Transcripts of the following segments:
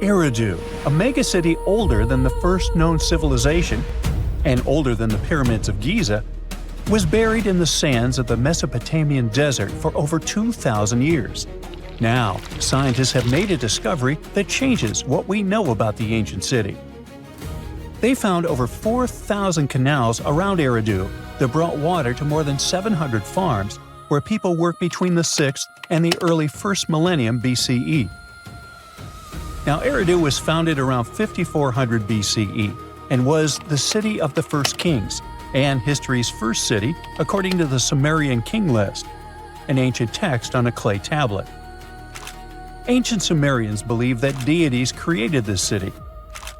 Eridu, a megacity older than the first known civilization and older than the pyramids of Giza, was buried in the sands of the Mesopotamian desert for over 2,000 years. Now, scientists have made a discovery that changes what we know about the ancient city. They found over 4,000 canals around Eridu that brought water to more than 700 farms where people worked between the 6th and the early 1st millennium BCE. Now, Eridu was founded around 5400 BCE and was the city of the first kings and history's first city according to the Sumerian king list, an ancient text on a clay tablet. Ancient Sumerians believed that deities created this city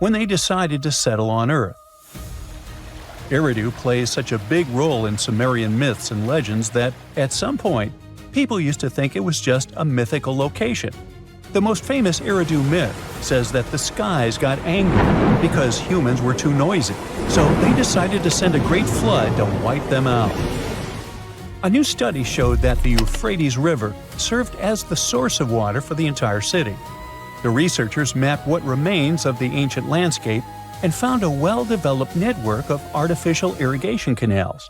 when they decided to settle on Earth. Eridu plays such a big role in Sumerian myths and legends that, at some point, people used to think it was just a mythical location. The most famous Eridu myth says that the skies got angry because humans were too noisy, so they decided to send a great flood to wipe them out. A new study showed that the Euphrates River served as the source of water for the entire city. The researchers mapped what remains of the ancient landscape and found a well-developed network of artificial irrigation canals.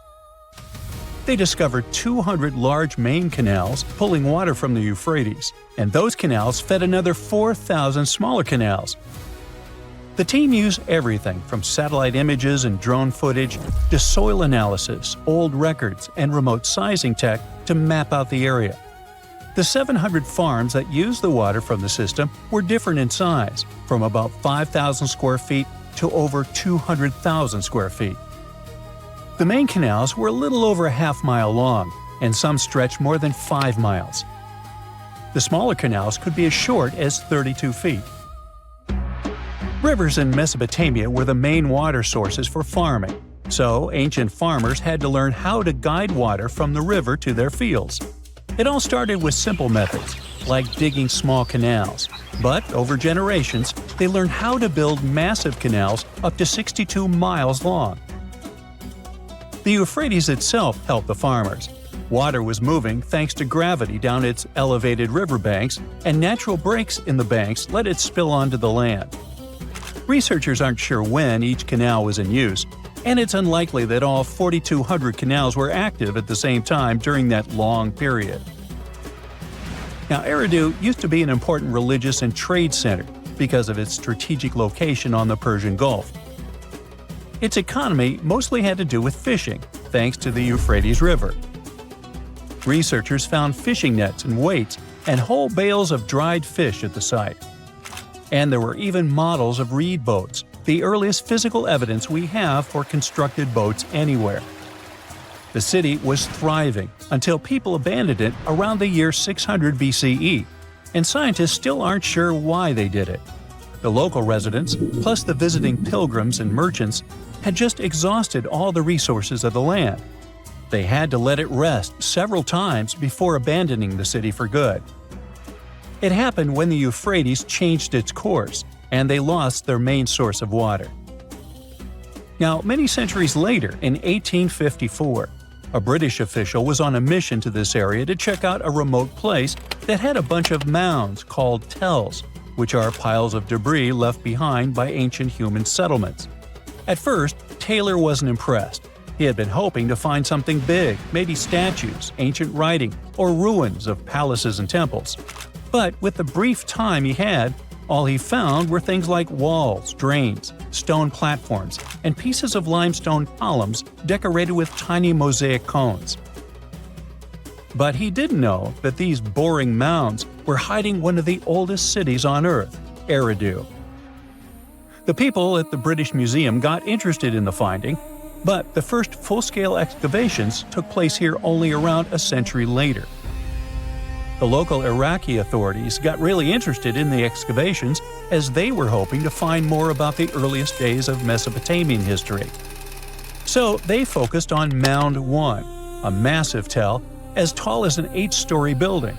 They discovered 200 large main canals pulling water from the Euphrates, and those canals fed another 4,000 smaller canals. The team used everything from satellite images and drone footage to soil analysis, old records, and remote sizing tech to map out the area. The 700 farms that used the water from the system were different in size, from about 5,000 square feet to over 200,000 square feet. The main canals were a little over a half-mile long, and some stretched more than 5 miles. The smaller canals could be as short as 32 feet. Rivers in Mesopotamia were the main water sources for farming, so ancient farmers had to learn how to guide water from the river to their fields. It all started with simple methods, like digging small canals, but over generations, they learned how to build massive canals up to 62 miles long. The Euphrates itself helped the farmers. Water was moving thanks to gravity down its elevated riverbanks, and natural breaks in the banks let it spill onto the land. Researchers aren't sure when each canal was in use, and it's unlikely that all 4,200 canals were active at the same time during that long period. Now, Eridu used to be an important religious and trade center because of its strategic location on the Persian Gulf. Its economy mostly had to do with fishing, thanks to the Euphrates River. Researchers found fishing nets and weights and whole bales of dried fish at the site. And there were even models of reed boats, the earliest physical evidence we have for constructed boats anywhere. The city was thriving until people abandoned it around the year 600 BCE, and scientists still aren't sure why they did it. The local residents, plus the visiting pilgrims and merchants, had just exhausted all the resources of the land. They had to let it rest several times before abandoning the city for good. It happened when the Euphrates changed its course, and they lost their main source of water. Now, many centuries later, in 1854, a British official was on a mission to this area to check out a remote place that had a bunch of mounds called tells, which are piles of debris left behind by ancient human settlements. At first, Taylor wasn't impressed. He had been hoping to find something big, maybe statues, ancient writing, or ruins of palaces and temples. But with the brief time he had, all he found were things like walls, drains, stone platforms, and pieces of limestone columns decorated with tiny mosaic cones. But he didn't know that these boring mounds were hiding one of the oldest cities on Earth, Eridu. The people at the British Museum got interested in the finding, but the first full-scale excavations took place here only around a century later. The local Iraqi authorities got really interested in the excavations as they were hoping to find more about the earliest days of Mesopotamian history. So they focused on Mound 1, a massive tell as tall as an 8-story building.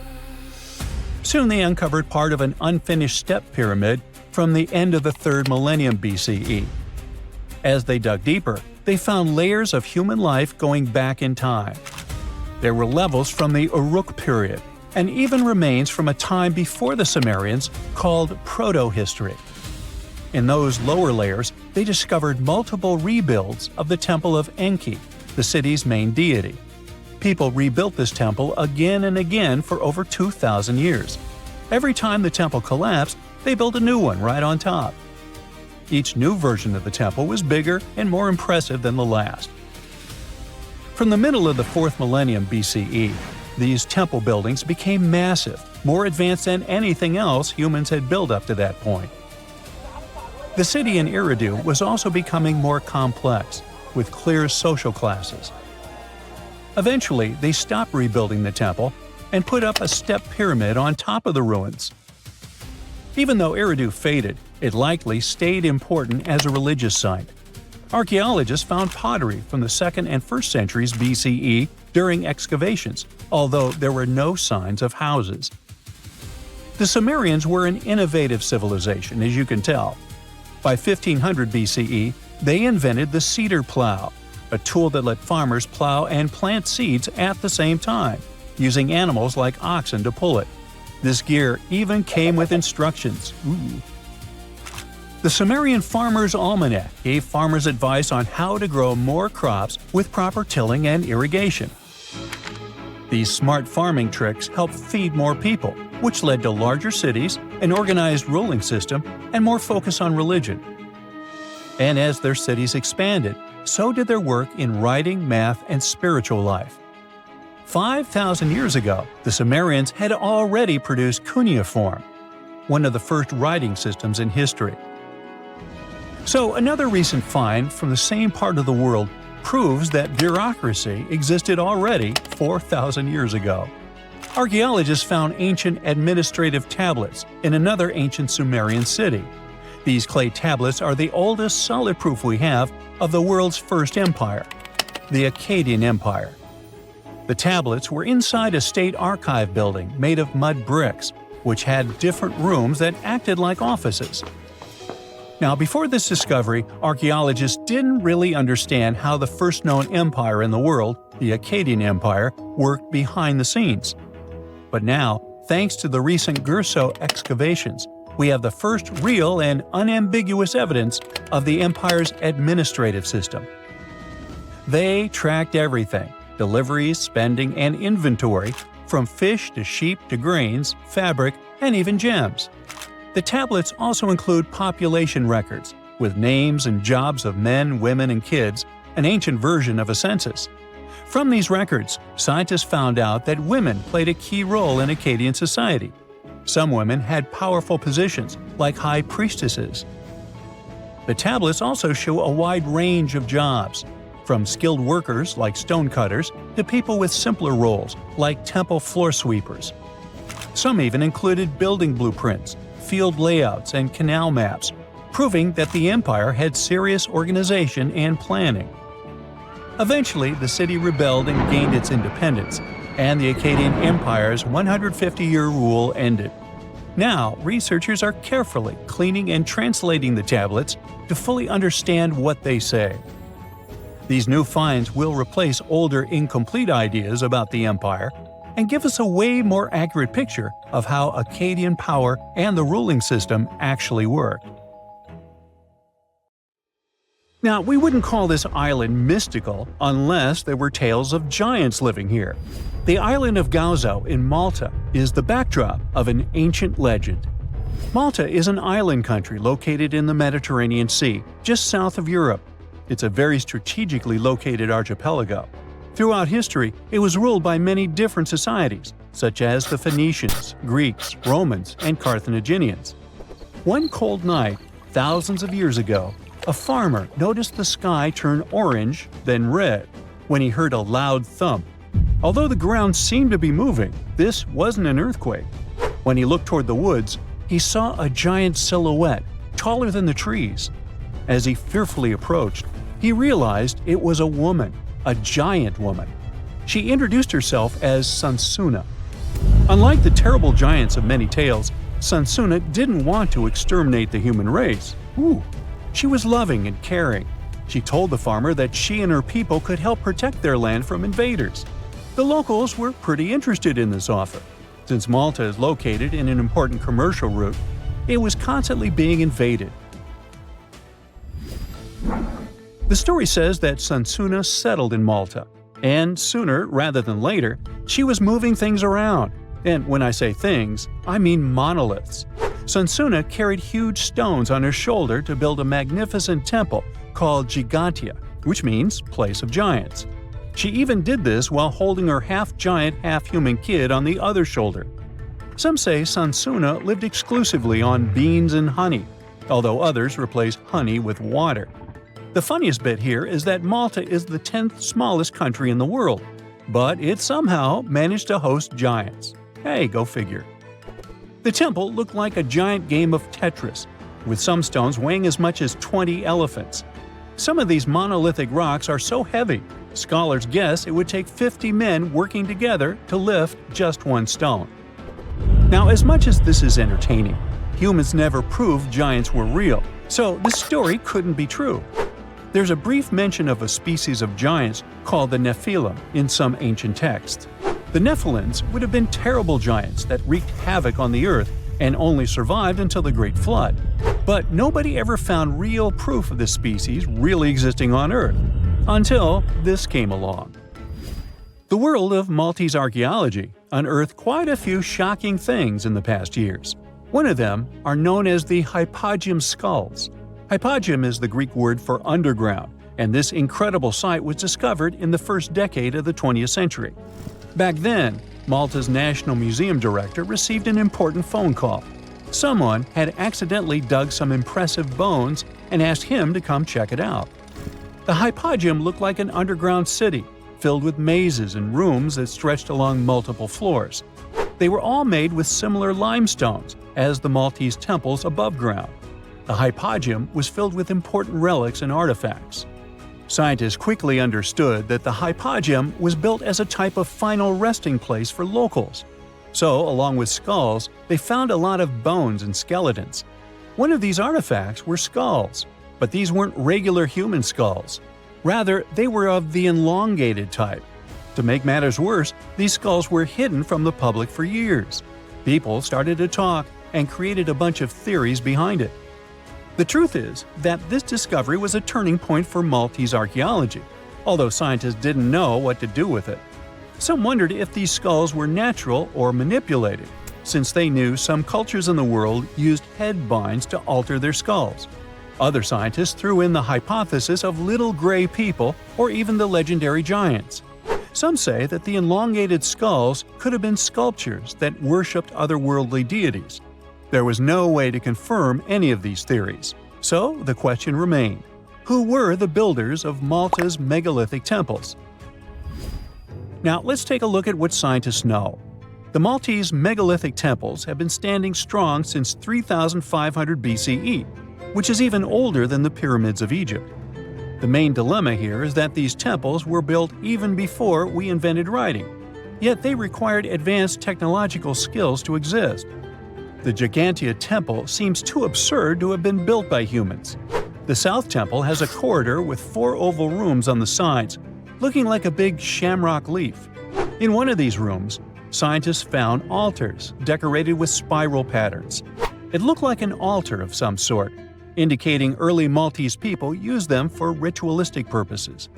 Soon they uncovered part of an unfinished step pyramid from the end of the 3rd millennium BCE. As they dug deeper, they found layers of human life going back in time. There were levels from the Uruk period, and even remains from a time before the Sumerians called proto-history. In those lower layers, they discovered multiple rebuilds of the Temple of Enki, the city's main deity. People rebuilt this temple again and again for over 2,000 years. Every time the temple collapsed, they built a new one right on top. Each new version of the temple was bigger and more impressive than the last. From the middle of the 4th millennium BCE, these temple buildings became massive, more advanced than anything else humans had built up to that point. The city in Eridu was also becoming more complex, with clear social classes. Eventually, they stopped rebuilding the temple and put up a step pyramid on top of the ruins. Even though Eridu faded, it likely stayed important as a religious site. Archaeologists found pottery from the 2nd and 1st centuries BCE during excavations, although there were no signs of houses. The Sumerians were an innovative civilization, as you can tell. By 1500 BCE, they invented the cedar plow, a tool that let farmers plow and plant seeds at the same time, using animals like oxen to pull it. This gear even came with instructions. Ooh. The Sumerian Farmer's Almanac gave farmers advice on how to grow more crops with proper tilling and irrigation. These smart farming tricks helped feed more people, which led to larger cities, an organized ruling system, and more focus on religion. And as their cities expanded, so did their work in writing, math, and spiritual life. 5,000 years ago, the Sumerians had already produced cuneiform, one of the first writing systems in history. So another recent find from the same part of the world proves that bureaucracy existed already 4,000 years ago. Archaeologists found ancient administrative tablets in another ancient Sumerian city. These clay tablets are the oldest solid proof we have of the world's first empire, the Akkadian Empire. The tablets were inside a state archive building made of mud bricks, which had different rooms that acted like offices. Now, before this discovery, archaeologists didn't really understand how the first known empire in the world, the Akkadian Empire, worked behind the scenes. But now, thanks to the recent Gerso excavations, we have the first real and unambiguous evidence of the empire's administrative system. They tracked everything – deliveries, spending, and inventory, from fish to sheep to grains, fabric, and even gems. The tablets also include population records, with names and jobs of men, women, and kids, an ancient version of a census. From these records, scientists found out that women played a key role in Akkadian society. Some women had powerful positions, like high priestesses. The tablets also show a wide range of jobs, from skilled workers like stonecutters to people with simpler roles like temple floor sweepers. Some even included building blueprints, field layouts, and canal maps, proving that the empire had serious organization and planning. Eventually, the city rebelled and gained its independence, and the Akkadian Empire's 150-year rule ended. Now, researchers are carefully cleaning and translating the tablets to fully understand what they say. These new finds will replace older, incomplete ideas about the empire and give us a way more accurate picture of how Akkadian power and the ruling system actually worked. Now, we wouldn't call this island mystical unless there were tales of giants living here. The island of Gozo in Malta is the backdrop of an ancient legend. Malta is an island country located in the Mediterranean Sea, just south of Europe. It's a very strategically located archipelago. Throughout history, it was ruled by many different societies, such as the Phoenicians, Greeks, Romans, and Carthaginians. One cold night, thousands of years ago, a farmer noticed the sky turn orange, then red, when he heard a loud thump. Although the ground seemed to be moving, this wasn't an earthquake. When he looked toward the woods, he saw a giant silhouette, taller than the trees. As he fearfully approached, he realized it was a woman, a giant woman. She introduced herself as Sansuna. Unlike the terrible giants of many tales, Sansuna didn't want to exterminate the human race. She was loving and caring. She told the farmer that she and her people could help protect their land from invaders. The locals were pretty interested in this offer. Since Malta is located in an important commercial route, it was constantly being invaded. The story says that Sansuna settled in Malta, and sooner rather than later, she was moving things around. And when I say things, I mean monoliths. Sansuna carried huge stones on her shoulder to build a magnificent temple called Gigantia, which means place of giants. She even did this while holding her half-giant, half-human kid on the other shoulder. Some say Sansuna lived exclusively on beans and honey, although others replaced honey with water. The funniest bit here is that Malta is the 10th smallest country in the world, but it somehow managed to host giants. Hey, go figure. The temple looked like a giant game of Tetris, with some stones weighing as much as 20 elephants. Some of these monolithic rocks are so heavy, scholars guess it would take 50 men working together to lift just one stone. Now, as much as this is entertaining, humans never proved giants were real, so this story couldn't be true. There's a brief mention of a species of giants called the Nephilim in some ancient texts. The Nephilims would have been terrible giants that wreaked havoc on the earth and only survived until the Great Flood. But nobody ever found real proof of this species really existing on Earth, until this came along. The world of Maltese archaeology unearthed quite a few shocking things in the past years. One of them are known as the hypogeum skulls. Hypogeum is the Greek word for underground, and this incredible site was discovered in the first decade of the 20th century. Back then, Malta's National Museum director received an important phone call. Someone had accidentally dug some impressive bones and asked him to come check it out. The hypogeum looked like an underground city, filled with mazes and rooms that stretched along multiple floors. They were all made with similar limestones as the Maltese temples above ground. The hypogeum was filled with important relics and artifacts. Scientists quickly understood that the hypogeum was built as a type of final resting place for locals. So, along with skulls, they found a lot of bones and skeletons. One of these artifacts were skulls, but these weren't regular human skulls. Rather, they were of the elongated type. To make matters worse, these skulls were hidden from the public for years. People started to talk and created a bunch of theories behind it. The truth is that this discovery was a turning point for Maltese archaeology, although scientists didn't know what to do with it. Some wondered if these skulls were natural or manipulated, since they knew some cultures in the world used head binds to alter their skulls. Other scientists threw in the hypothesis of little gray people or even the legendary giants. Some say that the elongated skulls could have been sculptures that worshipped otherworldly deities. There was no way to confirm any of these theories. So the question remained: who were the builders of Malta's megalithic temples? Now let's take a look at what scientists know. The Maltese megalithic temples have been standing strong since 3500 BCE, which is even older than the pyramids of Egypt. The main dilemma here is that these temples were built even before we invented writing, yet they required advanced technological skills to exist. The Gigantia Temple seems too absurd to have been built by humans. The South Temple has a corridor with 4 oval rooms on the sides, looking like a big shamrock leaf. In one of these rooms, scientists found altars decorated with spiral patterns. It looked like an altar of some sort, indicating early Maltese people used them for ritualistic purposes.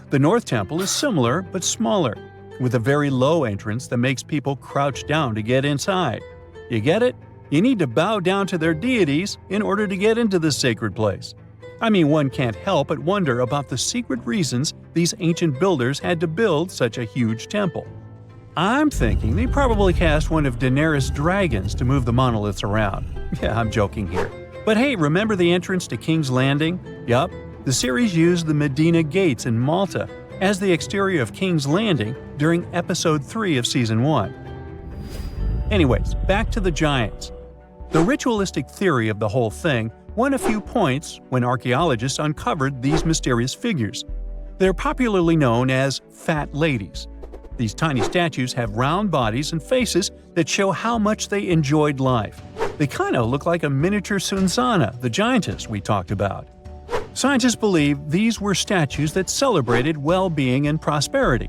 The North Temple is similar but smaller, with a very low entrance that makes people crouch down to get inside. You get it? You need to bow down to their deities in order to get into this sacred place. I mean, one can't help but wonder about the secret reasons these ancient builders had to build such a huge temple. I'm thinking they probably cast one of Daenerys' dragons to move the monoliths around. Yeah, I'm joking here. But hey, remember the entrance to King's Landing? Yup, the series used the Medina Gates in Malta as the exterior of King's Landing during Episode 3 of Season 1. Anyways, back to the giants. The ritualistic theory of the whole thing won a few points when archaeologists uncovered these mysterious figures. They're popularly known as fat ladies. These tiny statues have round bodies and faces that show how much they enjoyed life. They kind of look like a miniature Sunsana, the giantess we talked about. Scientists believe these were statues that celebrated well-being and prosperity.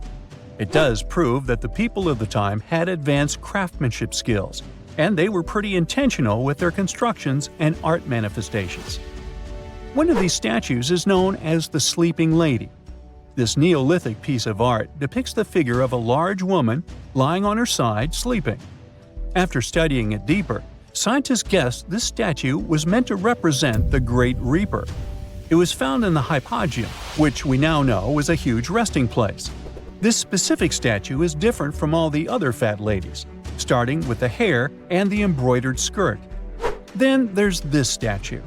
It does prove that the people of the time had advanced craftsmanship skills, and they were pretty intentional with their constructions and art manifestations. One of these statues is known as the Sleeping Lady. This Neolithic piece of art depicts the figure of a large woman lying on her side sleeping. After studying it deeper, scientists guessed this statue was meant to represent the Great Reaper. It was found in the hypogeum, which we now know is a huge resting place. This specific statue is different from all the other fat ladies, starting with the hair and the embroidered skirt. Then there's this statue.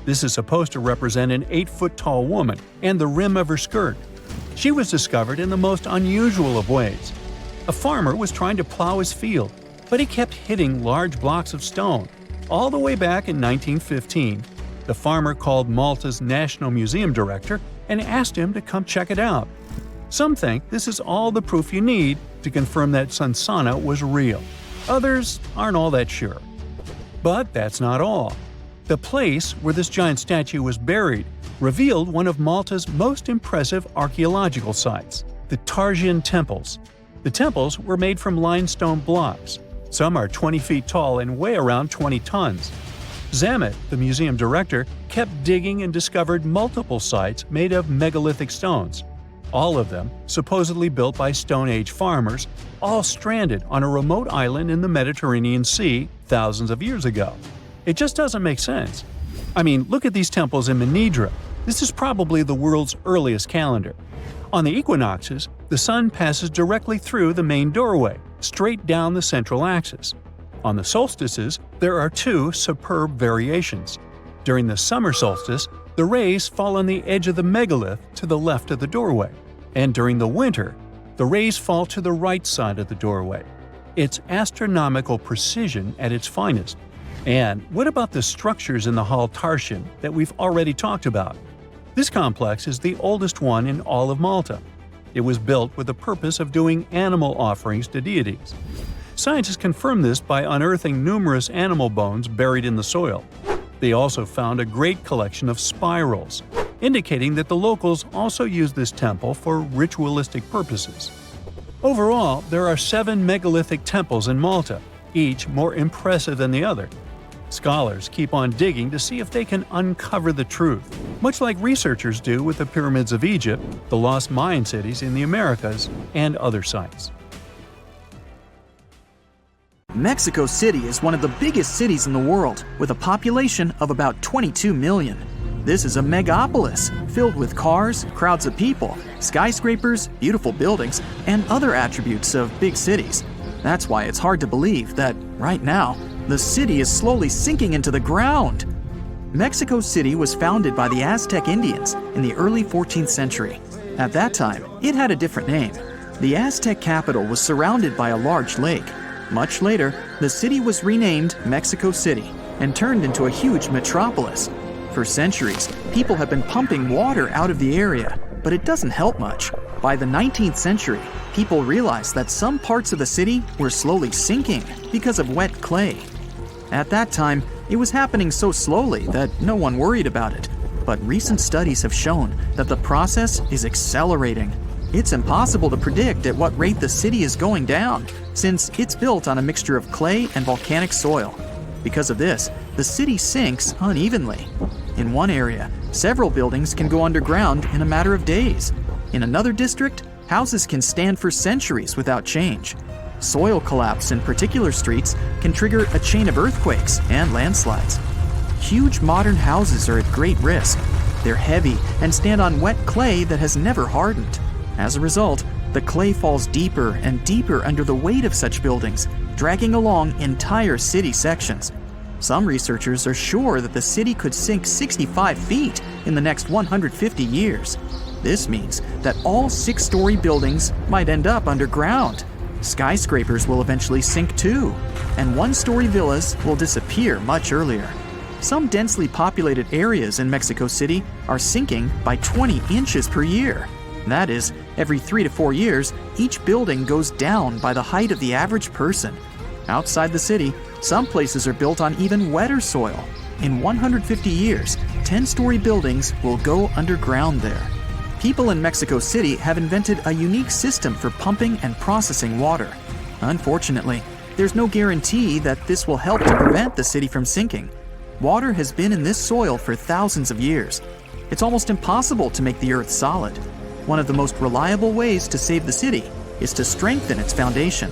This is supposed to represent an 8-foot-tall woman and the rim of her skirt. She was discovered in the most unusual of ways. A farmer was trying to plow his field, but he kept hitting large blocks of stone. All the way back in 1915, the farmer called Malta's National Museum director and asked him to come check it out. Some think this is all the proof you need to confirm that Sansana was real. Others aren't all that sure. But that's not all. The place where this giant statue was buried revealed one of Malta's most impressive archaeological sites, the Tarsian temples. The temples were made from limestone blocks. Some are 20 feet tall and weigh around 20 tons. Zamet, the museum director, kept digging and discovered multiple sites made of megalithic stones. All of them supposedly built by Stone Age farmers, all stranded on a remote island in the Mediterranean Sea thousands of years ago. It just doesn't make sense. I mean, look at these temples in Manidra. This is probably the world's earliest calendar. On the equinoxes, the sun passes directly through the main doorway, straight down the central axis. On the solstices, there are two superb variations. During the summer solstice, the rays fall on the edge of the megalith to the left of the doorway, and during the winter, the rays fall to the right side of the doorway. It's astronomical precision at its finest. And what about the structures in the Hall Tarsian that we've already talked about? This complex is the oldest one in all of Malta. It was built with the purpose of doing animal offerings to deities. Scientists confirmed this by unearthing numerous animal bones buried in the soil. They also found a great collection of spirals, indicating that the locals also used this temple for ritualistic purposes. Overall, there are 7 megalithic temples in Malta, each more impressive than the other. Scholars keep on digging to see if they can uncover the truth, much like researchers do with the pyramids of Egypt, the lost Mayan cities in the Americas, and other sites. Mexico City is one of the biggest cities in the world, with a population of about 22 million. This is a megapolis, filled with cars, crowds of people, skyscrapers, beautiful buildings, and other attributes of big cities. That's why it's hard to believe that, right now, the city is slowly sinking into the ground. Mexico City was founded by the Aztec Indians in the early 14th century. At that time, it had a different name. The Aztec capital was surrounded by a large lake. Much later, the city was renamed Mexico City and turned into a huge metropolis. For centuries, people have been pumping water out of the area, but it doesn't help much. By the 19th century, people realized that some parts of the city were slowly sinking because of wet clay. At that time, it was happening so slowly that no one worried about it. But recent studies have shown that the process is accelerating. It's impossible to predict at what rate the city is going down, since it's built on a mixture of clay and volcanic soil. Because of this, the city sinks unevenly. In one area, several buildings can go underground in a matter of days. In another district, houses can stand for centuries without change. Soil collapse in particular streets can trigger a chain of earthquakes and landslides. Huge modern houses are at great risk. They're heavy and stand on wet clay that has never hardened. As a result, the clay falls deeper and deeper under the weight of such buildings, dragging along entire city sections. Some researchers are sure that the city could sink 65 feet in the next 150 years. This means that all 6-story buildings might end up underground. Skyscrapers will eventually sink too, and 1-story villas will disappear much earlier. Some densely populated areas in Mexico City are sinking by 20 inches per year. That is, every 3 to 4 years, each building goes down by the height of the average person. Outside the city, some places are built on even wetter soil. In 150 years, 10-story buildings will go underground there. People in Mexico City have invented a unique system for pumping and processing water. Unfortunately, there's no guarantee that this will help to prevent the city from sinking. Water has been in this soil for thousands of years. It's almost impossible to make the earth solid. One of the most reliable ways to save the city is to strengthen its foundation.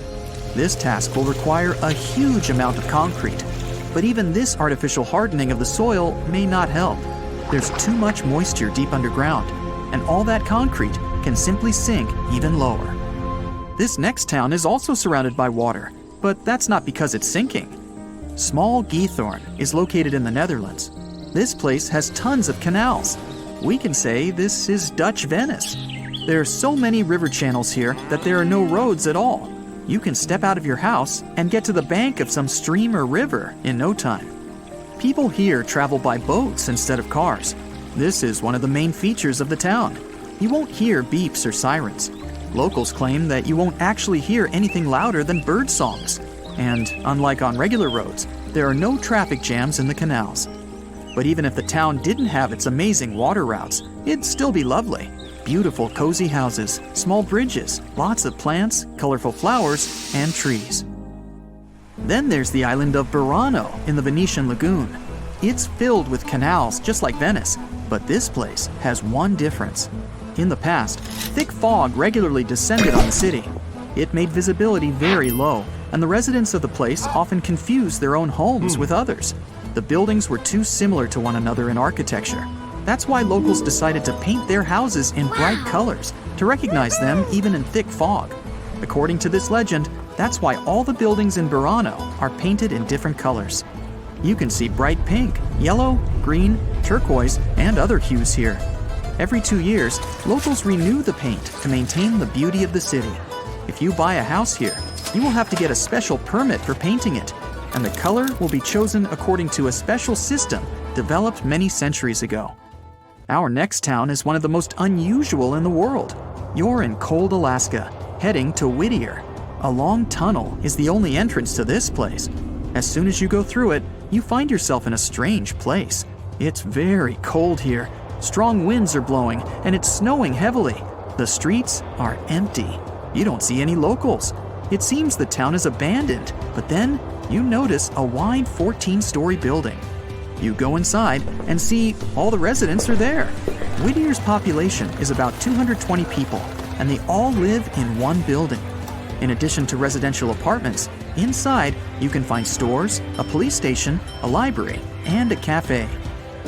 This task will require a huge amount of concrete. But even this artificial hardening of the soil may not help. There's too much moisture deep underground, and all that concrete can simply sink even lower. This next town is also surrounded by water, but that's not because it's sinking. Small Geethorn is located in the Netherlands. This place has tons of canals. We can say this is Dutch Venice. There are so many river channels here that there are no roads at all. You can step out of your house and get to the bank of some stream or river in no time. People here travel by boats instead of cars. This is one of the main features of the town. You won't hear beeps or sirens. Locals claim that you won't actually hear anything louder than bird songs. And unlike on regular roads, there are no traffic jams in the canals. But even if the town didn't have its amazing water routes, it'd still be lovely. Beautiful cozy houses, small bridges, lots of plants, colorful flowers, and trees. Then there's the island of Burano in the Venetian lagoon. It's filled with canals just like Venice, but this place has one difference. In the past, thick fog regularly descended on the city. It made visibility very low, and the residents of the place often confused their own homes with others. The buildings were too similar to one another in architecture. That's why locals decided to paint their houses in bright colors to recognize them even in thick fog. According to this legend, that's why all the buildings in Burano are painted in different colors. You can see bright pink, yellow, green, turquoise, and other hues here. Every 2 years, locals renew the paint to maintain the beauty of the city. If you buy a house here, you will have to get a special permit for painting it, and the color will be chosen according to a special system developed many centuries ago. Our next town is one of the most unusual in the world. You're in cold Alaska, heading to Whittier. A long tunnel is the only entrance to this place. As soon as you go through it, you find yourself in a strange place. It's very cold here. Strong winds are blowing, and it's snowing heavily. The streets are empty. You don't see any locals. It seems the town is abandoned, but then you notice a wide 14-story building. You go inside and see all the residents are there. Whittier's population is about 220 people, and they all live in one building. In addition to residential apartments, inside you can find stores, a police station, a library, and a cafe.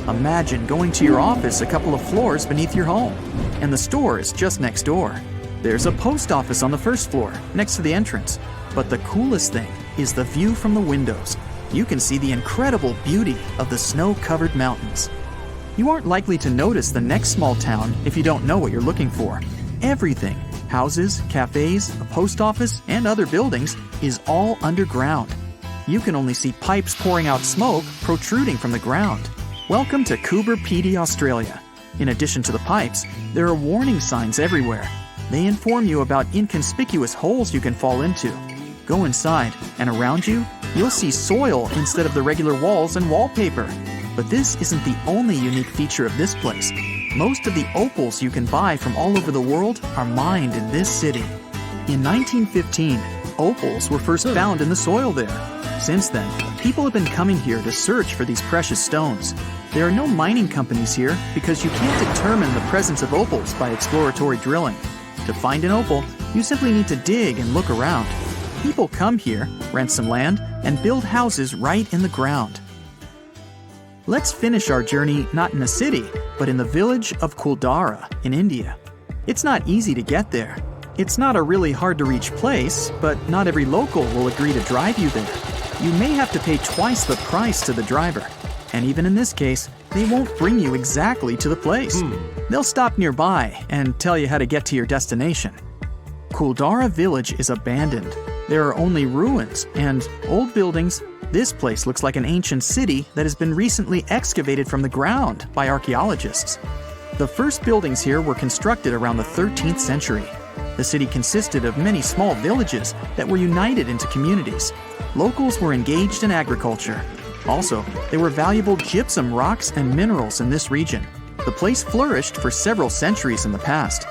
Imagine going to your office a couple of floors beneath your home, and the store is just next door. There's a post office on the first floor, next to the entrance. But the coolest thing is the view from the windows. You can see the incredible beauty of the snow-covered mountains. You aren't likely to notice the next small town if you don't know what you're looking for. Everything, houses, cafes, a post office, and other buildings, is all underground. You can only see pipes pouring out smoke protruding from the ground. Welcome to Coober Pedy, Australia. In addition to the pipes, there are warning signs everywhere. They inform you about inconspicuous holes you can fall into. Go inside, and around you, you'll see soil instead of the regular walls and wallpaper. But this isn't the only unique feature of this place. Most of the opals you can buy from all over the world are mined in this city. In 1915, opals were first found in the soil there. Since then, people have been coming here to search for these precious stones. There are no mining companies here because you can't determine the presence of opals by exploratory drilling. To find an opal, you simply need to dig and look around. People come here, rent some land, and build houses right in the ground. Let's finish our journey not in a city, but in the village of Kuldhara in India. It's not easy to get there. It's not a really hard-to-reach place, but not every local will agree to drive you there. You may have to pay twice the price to the driver. And even in this case, they won't bring you exactly to the place. They'll stop nearby and tell you how to get to your destination. Kuldhara village is abandoned. There are only ruins and old buildings. This place looks like an ancient city that has been recently excavated from the ground by archaeologists. The first buildings here were constructed around the 13th century. The city consisted of many small villages that were united into communities. Locals were engaged in agriculture. Also, there were valuable gypsum rocks and minerals in this region. The place flourished for several centuries in the past.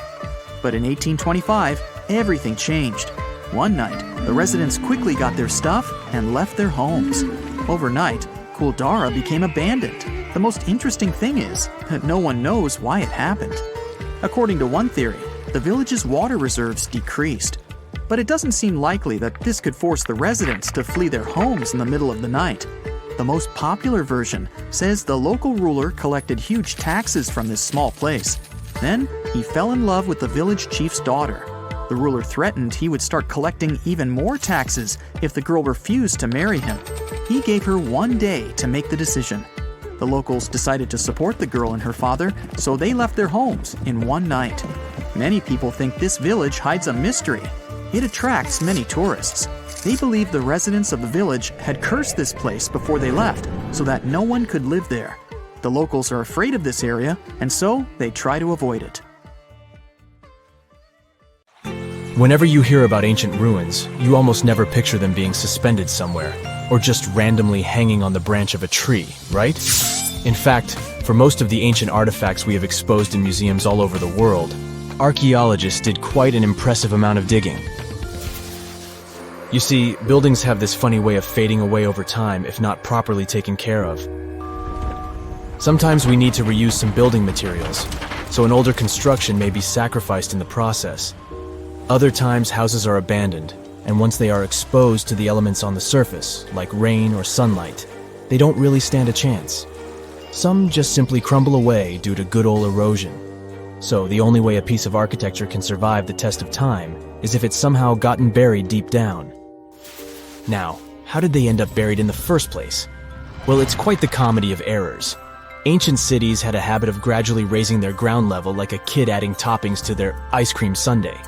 But in 1825, everything changed. One night, the residents quickly got their stuff and left their homes. Overnight, Kuldhara became abandoned. The most interesting thing is that no one knows why it happened. According to one theory, the village's water reserves decreased. But it doesn't seem likely that this could force the residents to flee their homes in the middle of the night. The most popular version says the local ruler collected huge taxes from this small place. Then, he fell in love with the village chief's daughter. The ruler threatened he would start collecting even more taxes if the girl refused to marry him. He gave her 1 day to make the decision. The locals decided to support the girl and her father, so they left their homes in one night. Many people think this village hides a mystery. It attracts many tourists. They believe the residents of the village had cursed this place before they left, so that no one could live there. The locals are afraid of this area, and so they try to avoid it. Whenever you hear about ancient ruins, you almost never picture them being suspended somewhere, or just randomly hanging on the branch of a tree, right? In fact, for most of the ancient artifacts we have exposed in museums all over the world, archaeologists did quite an impressive amount of digging. You see, buildings have this funny way of fading away over time if not properly taken care of. Sometimes we need to reuse some building materials, so an older construction may be sacrificed in the process. Other times, houses are abandoned, and once they are exposed to the elements on the surface, like rain or sunlight, they don't really stand a chance. Some just simply crumble away due to good old erosion. So the only way a piece of architecture can survive the test of time is if it's somehow gotten buried deep down. Now, how did they end up buried in the first place? Well, it's quite the comedy of errors. Ancient cities had a habit of gradually raising their ground level like a kid adding toppings to their ice cream sundae.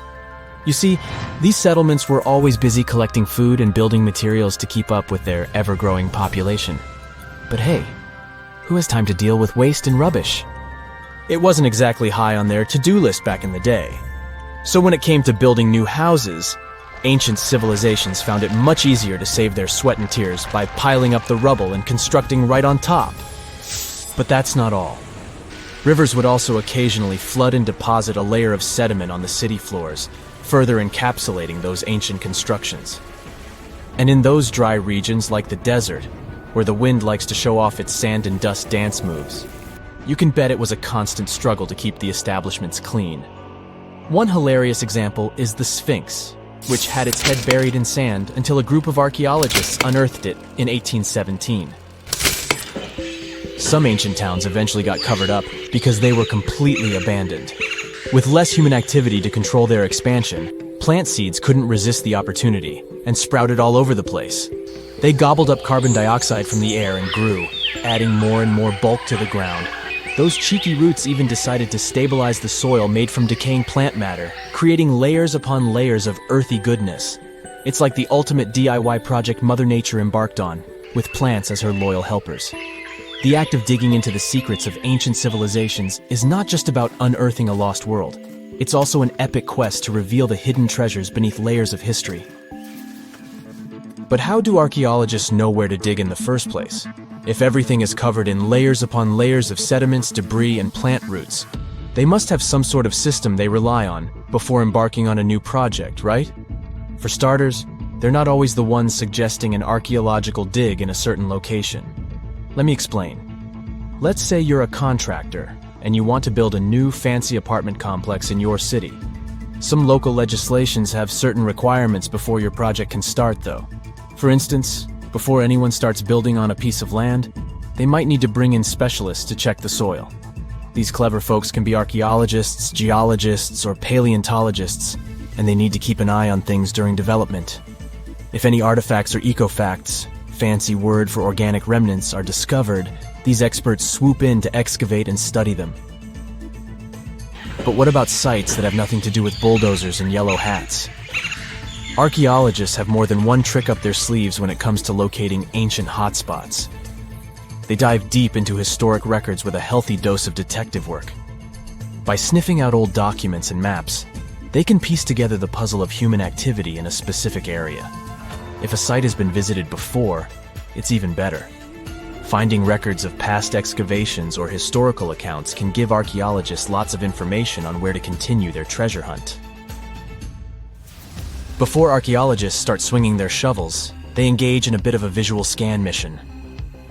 You see, these settlements were always busy collecting food and building materials to keep up with their ever-growing population. But hey, who has time to deal with waste and rubbish? It wasn't exactly high on their to-do list back in the day. So when it came to building new houses, ancient civilizations found it much easier to save their sweat and tears by piling up the rubble and constructing right on top. But that's not all. Rivers would also occasionally flood and deposit a layer of sediment on the city floors, further encapsulating those ancient constructions. And in those dry regions like the desert, where the wind likes to show off its sand and dust dance moves, you can bet it was a constant struggle to keep the establishments clean. One hilarious example is the Sphinx, which had its head buried in sand until a group of archaeologists unearthed it in 1817. Some ancient towns eventually got covered up because they were completely abandoned. With less human activity to control their expansion, plant seeds couldn't resist the opportunity and sprouted all over the place. They gobbled up carbon dioxide from the air and grew, adding more and more bulk to the ground. Those cheeky roots even decided to stabilize the soil made from decaying plant matter, creating layers upon layers of earthy goodness. It's like the ultimate DIY project Mother Nature embarked on, with plants as her loyal helpers. The act of digging into the secrets of ancient civilizations is not just about unearthing a lost world. It's also an epic quest to reveal the hidden treasures beneath layers of history. But how do archaeologists know where to dig in the first place? If everything is covered in layers upon layers of sediments, debris, and plant roots, they must have some sort of system they rely on before embarking on a new project, right? For starters, they're not always the ones suggesting an archaeological dig in a certain location. Let me explain. Let's say you're a contractor and you want to build a new fancy apartment complex in your city. Some local legislations have certain requirements before your project can start, though. For instance, before anyone starts building on a piece of land, they might need to bring in specialists to check the soil. These clever folks can be archaeologists, geologists, or paleontologists, and they need to keep an eye on things during development. If any artifacts or ecofacts, fancy word for organic remnants, are discovered, these experts swoop in to excavate and study them. But what about sites that have nothing to do with bulldozers and yellow hats? Archaeologists have more than one trick up their sleeves when it comes to locating ancient hotspots. They dive deep into historic records with a healthy dose of detective work. By sniffing out old documents and maps, they can piece together the puzzle of human activity in a specific area. If a site has been visited before, it's even better. Finding records of past excavations or historical accounts can give archaeologists lots of information on where to continue their treasure hunt. Before archaeologists start swinging their shovels, they engage in a bit of a visual scan mission.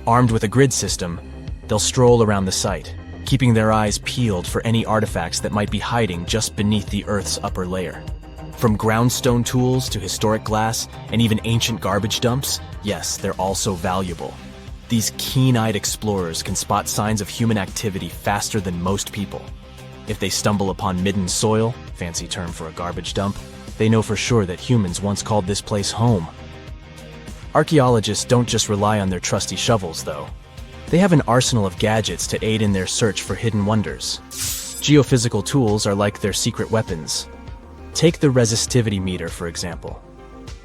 Armed with a grid system, they'll stroll around the site, keeping their eyes peeled for any artifacts that might be hiding just beneath the Earth's upper layer. From groundstone tools to historic glass and even ancient garbage dumps, yes, they're also valuable. These keen-eyed explorers can spot signs of human activity faster than most people. If they stumble upon midden soil, fancy term for a garbage dump, they know for sure that humans once called this place home. Archaeologists don't just rely on their trusty shovels, though. They have an arsenal of gadgets to aid in their search for hidden wonders. Geophysical tools are like their secret weapons. Take the resistivity meter, for example.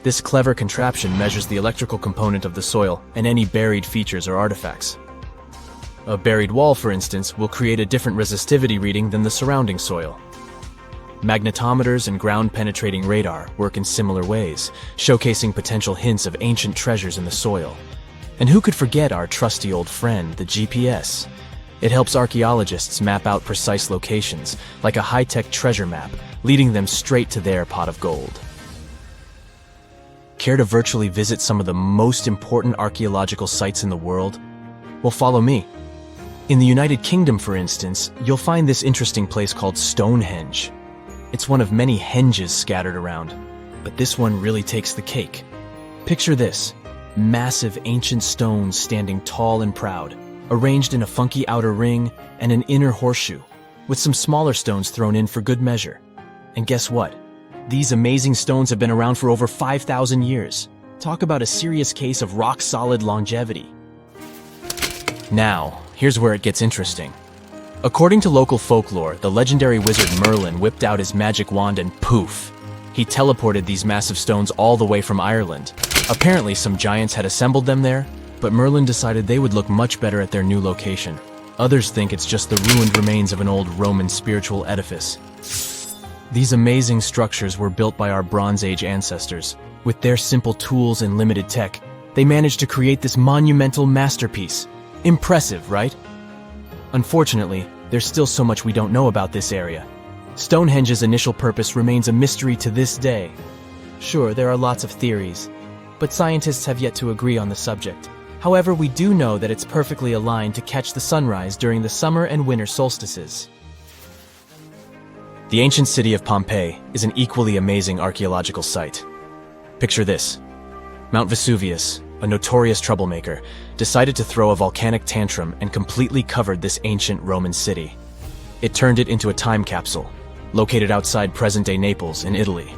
This clever contraption measures the electrical component of the soil and any buried features or artifacts. A buried wall, for instance, will create a different resistivity reading than the surrounding soil. Magnetometers and ground-penetrating radar work in similar ways, showcasing potential hints of ancient treasures in the soil. And who could forget our trusty old friend, the GPS? It helps archaeologists map out precise locations, like a high-tech treasure map, leading them straight to their pot of gold. Care to virtually visit some of the most important archaeological sites in the world? Well, follow me. In the United Kingdom, for instance, you'll find this interesting place called Stonehenge. It's one of many henges scattered around, but this one really takes the cake. Picture this: massive ancient stones standing tall and proud, arranged in a funky outer ring and an inner horseshoe, with some smaller stones thrown in for good measure. And guess what? These amazing stones have been around for over 5,000 years. Talk about a serious case of rock-solid longevity. Now, here's where it gets interesting. According to local folklore, the legendary wizard Merlin whipped out his magic wand and poof! He teleported these massive stones all the way from Ireland. Apparently, some giants had assembled them there, but Merlin decided they would look much better at their new location. Others think it's just the ruined remains of an old Roman spiritual edifice. These amazing structures were built by our Bronze Age ancestors. With their simple tools and limited tech, they managed to create this monumental masterpiece. Impressive, right? Unfortunately, there's still so much we don't know about this area. Stonehenge's initial purpose remains a mystery to this day. Sure, there are lots of theories, but scientists have yet to agree on the subject. However, we do know that it's perfectly aligned to catch the sunrise during the summer and winter solstices. The ancient city of Pompeii is an equally amazing archaeological site. Picture this. Mount Vesuvius, a notorious troublemaker, decided to throw a volcanic tantrum and completely covered this ancient Roman city. It turned it into a time capsule, located outside present-day Naples in Italy.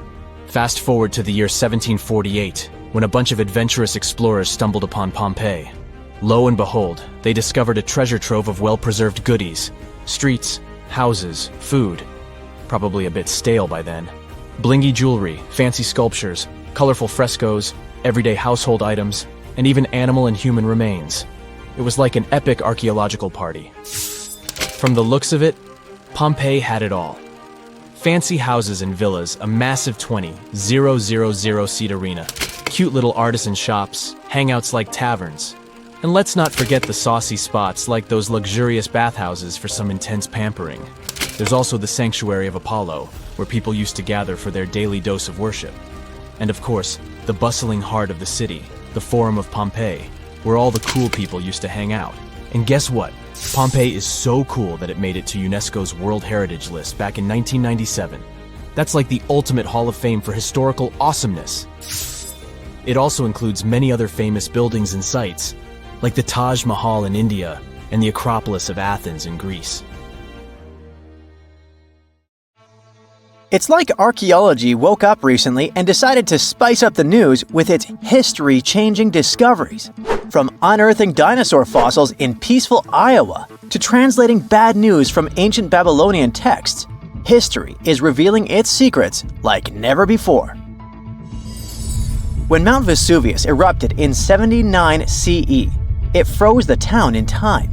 Fast forward to the year 1748, when a bunch of adventurous explorers stumbled upon Pompeii. Lo and behold, they discovered a treasure trove of well-preserved goodies: streets, houses, food. Probably a bit stale by then. Blingy jewelry, fancy sculptures, colorful frescoes, everyday household items, and even animal and human remains. It was like an epic archaeological party. From the looks of it, Pompeii had it all. Fancy houses and villas, a massive 20,000-seat arena, cute little artisan shops, hangouts like taverns. And let's not forget the saucy spots like those luxurious bathhouses for some intense pampering. There's also the Sanctuary of Apollo, where people used to gather for their daily dose of worship. And of course, the bustling heart of the city, the Forum of Pompeii, where all the cool people used to hang out. And guess what? Pompeii is so cool that it made it to UNESCO's World Heritage List back in 1997. That's like the ultimate Hall of Fame for historical awesomeness. It also includes many other famous buildings and sites, like the Taj Mahal in India and the Acropolis of Athens in Greece. It's like archaeology woke up recently and decided to spice up the news with its history-changing discoveries. From unearthing dinosaur fossils in peaceful Iowa to translating bad news from ancient Babylonian texts, history is revealing its secrets like never before. When Mount Vesuvius erupted in 79 CE, it froze the town in time.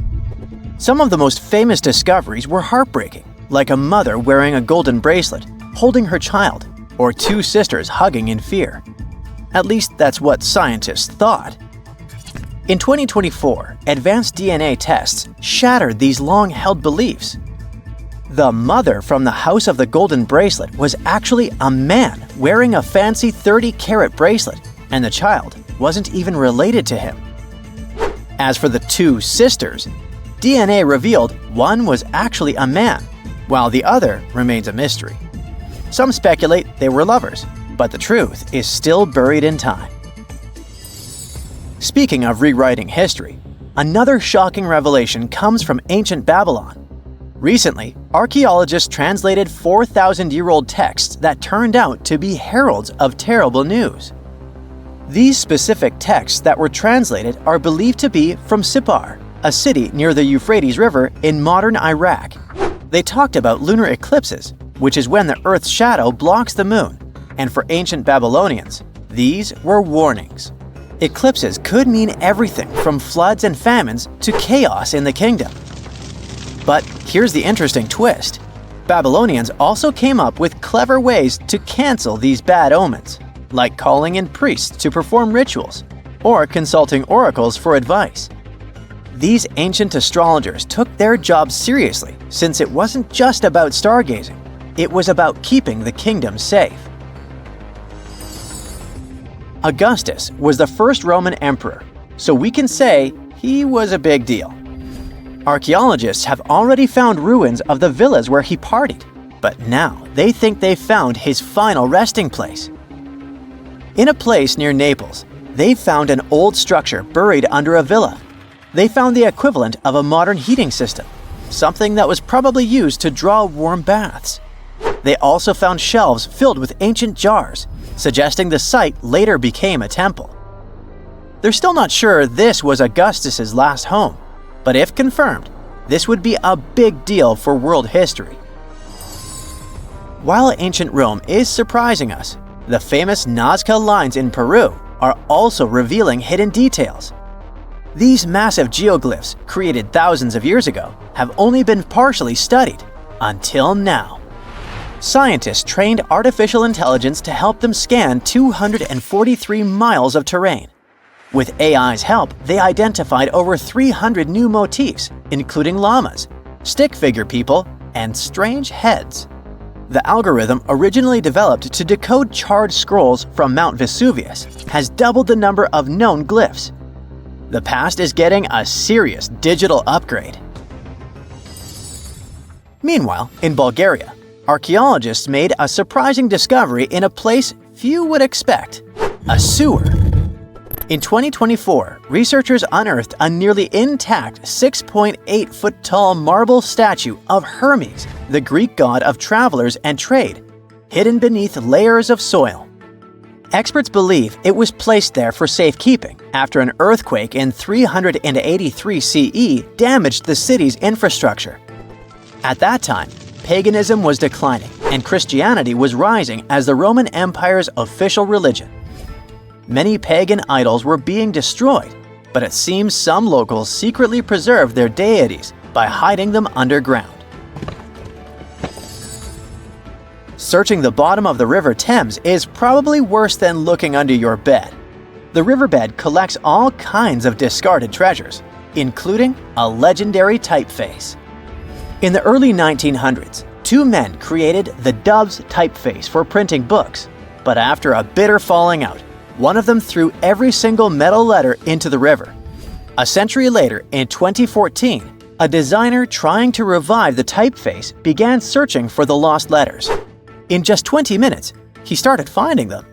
Some of the most famous discoveries were heartbreaking, like a mother wearing a golden bracelet, holding her child, or two sisters hugging in fear. At least that's what scientists thought. In 2024, advanced DNA tests shattered these long-held beliefs. The mother from the House of the Golden Bracelet was actually a man wearing a fancy 30-carat bracelet, and the child wasn't even related to him. As for the two sisters, DNA revealed one was actually a man, while the other remains a mystery. Some speculate they were lovers, but the truth is still buried in time. Speaking of rewriting history, another shocking revelation comes from ancient Babylon. Recently, archaeologists translated 4,000-year-old texts that turned out to be heralds of terrible news. These specific texts that were translated are believed to be from Sippar, a city near the Euphrates River in modern Iraq. They talked about lunar eclipses, which is when the Earth's shadow blocks the moon, and for ancient Babylonians, these were warnings. Eclipses could mean everything from floods and famines to chaos in the kingdom. But here's the interesting twist. Babylonians also came up with clever ways to cancel these bad omens, like calling in priests to perform rituals, or consulting oracles for advice. These ancient astrologers took their job seriously, since it wasn't just about stargazing, it was about keeping the kingdom safe. Augustus was the first Roman emperor, so we can say he was a big deal. Archaeologists have already found ruins of the villas where he partied, but now they think they've found his final resting place. In a place near Naples, they found an old structure buried under a villa. They found the equivalent of a modern heating system, something that was probably used to draw warm baths. They also found shelves filled with ancient jars, suggesting the site later became a temple. They're still not sure this was Augustus's last home, but if confirmed, this would be a big deal for world history. While ancient Rome is surprising us, the famous Nazca lines in Peru are also revealing hidden details. These massive geoglyphs, created thousands of years ago, have only been partially studied until now. Scientists trained artificial intelligence to help them scan 243 miles of terrain. With AI's help, they identified over 300 new motifs, including llamas, stick figure people, and strange heads. The algorithm, originally developed to decode charred scrolls from Mount Vesuvius, has doubled the number of known glyphs. The past is getting a serious digital upgrade. Meanwhile, in Bulgaria, archaeologists made a surprising discovery in a place few would expect: a sewer. In 2024, researchers unearthed a nearly intact 6.8-foot-tall marble statue of Hermes, the Greek god of travelers and trade, hidden beneath layers of soil. Experts believe it was placed there for safekeeping after an earthquake in 383 CE damaged the city's infrastructure. At that time, paganism was declining and Christianity was rising as the Roman Empire's official religion. Many pagan idols were being destroyed, but it seems some locals secretly preserved their deities by hiding them underground. Searching the bottom of the River Thames is probably worse than looking under your bed. The riverbed collects all kinds of discarded treasures, including a legendary typeface. In the early 1900s, two men created the Doves typeface for printing books, but after a bitter falling out, one of them threw every single metal letter into the river. A century later, in 2014, a designer trying to revive the typeface began searching for the lost letters. In just 20 minutes, he started finding them.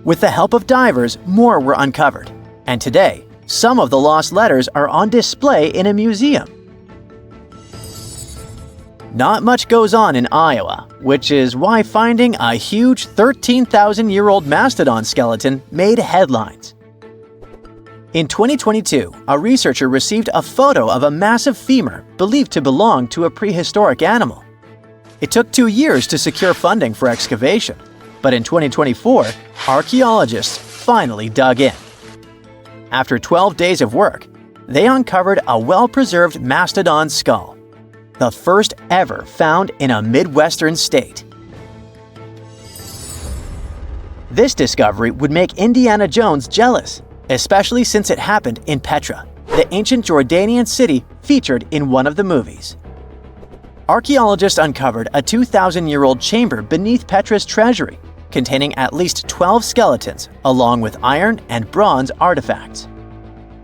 With the help of divers, more were uncovered, and today, some of the lost letters are on display in a museum. Not much goes on in Iowa, which is why finding a huge 13,000-year-old mastodon skeleton made headlines. In 2022, a researcher received a photo of a massive femur believed to belong to a prehistoric animal. It took 2 years to secure funding for excavation, but in 2024, archaeologists finally dug in. After 12 days of work, they uncovered a well-preserved mastodon skull, the first ever found in a Midwestern state. This discovery would make Indiana Jones jealous, especially since it happened in Petra, the ancient Jordanian city featured in one of the movies. Archaeologists uncovered a 2,000-year-old chamber beneath Petra's treasury, containing at least 12 skeletons, along with iron and bronze artifacts.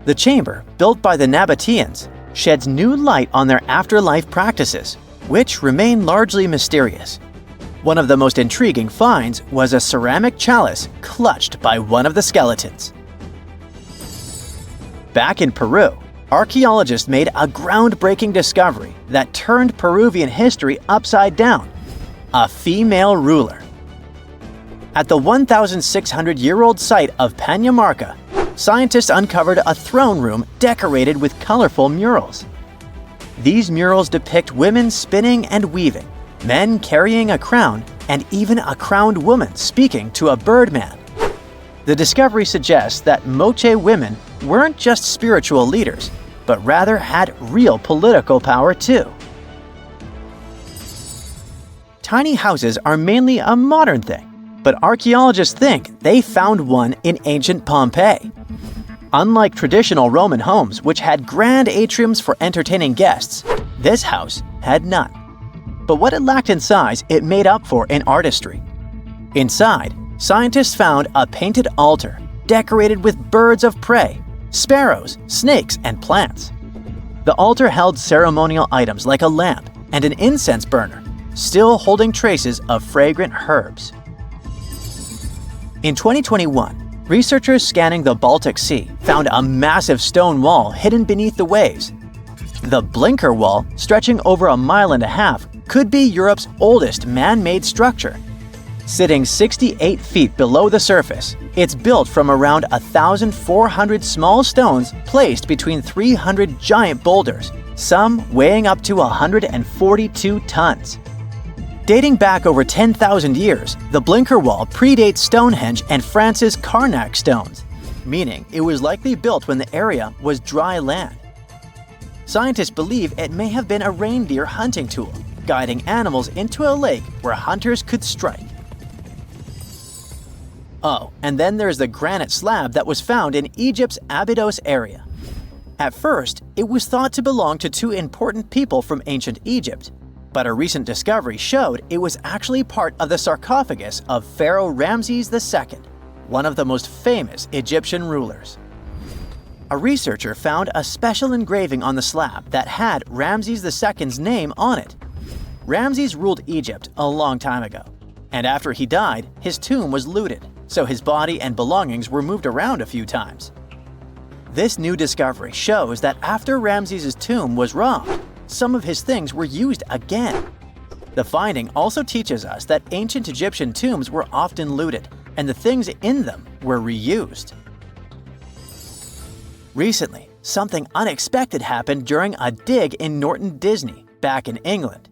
The chamber, built by the Nabateans, sheds new light on their afterlife practices, which remain largely mysterious. One of the most intriguing finds was a ceramic chalice clutched by one of the skeletons. Back in Peru, archaeologists made a groundbreaking discovery that turned Peruvian history upside down: a female ruler. At the 1,600-year-old site of Pañamarca, scientists uncovered a throne room decorated with colorful murals. These murals depict women spinning and weaving, men carrying a crown, and even a crowned woman speaking to a birdman. The discovery suggests that Moche women weren't just spiritual leaders, but rather had real political power too. Tiny houses are mainly a modern thing, but archaeologists think they found one in ancient Pompeii. Unlike traditional Roman homes, which had grand atriums for entertaining guests, this house had none. But what it lacked in size, it made up for in artistry. Inside, scientists found a painted altar decorated with birds of prey, sparrows, snakes, and plants. The altar held ceremonial items like a lamp and an incense burner, still holding traces of fragrant herbs. In 2021, researchers scanning the Baltic Sea found a massive stone wall hidden beneath the waves. The Blinker Wall, stretching over 1.5 miles, could be Europe's oldest man-made structure. Sitting 68 feet below the surface, it's built from around 1,400 small stones placed between 300 giant boulders, some weighing up to 142 tons. Dating back over 10,000 years, the Blinker Wall predates Stonehenge and France's Karnak stones, meaning it was likely built when the area was dry land. Scientists believe it may have been a reindeer hunting tool, guiding animals into a lake where hunters could strike. Oh, and then there's the granite slab that was found in Egypt's Abydos area. At first, it was thought to belong to two important people from ancient Egypt, but a recent discovery showed it was actually part of the sarcophagus of Pharaoh Ramses II, one of the most famous Egyptian rulers. A researcher found a special engraving on the slab that had Ramses II's name on it. Ramses ruled Egypt a long time ago, and after he died, his tomb was looted, so his body and belongings were moved around a few times. This new discovery shows that after Ramses' tomb was robbed, some of his things were used again. The finding also teaches us that ancient Egyptian tombs were often looted, and the things in them were reused. Recently, something unexpected happened during a dig in Norton Disney, back in England.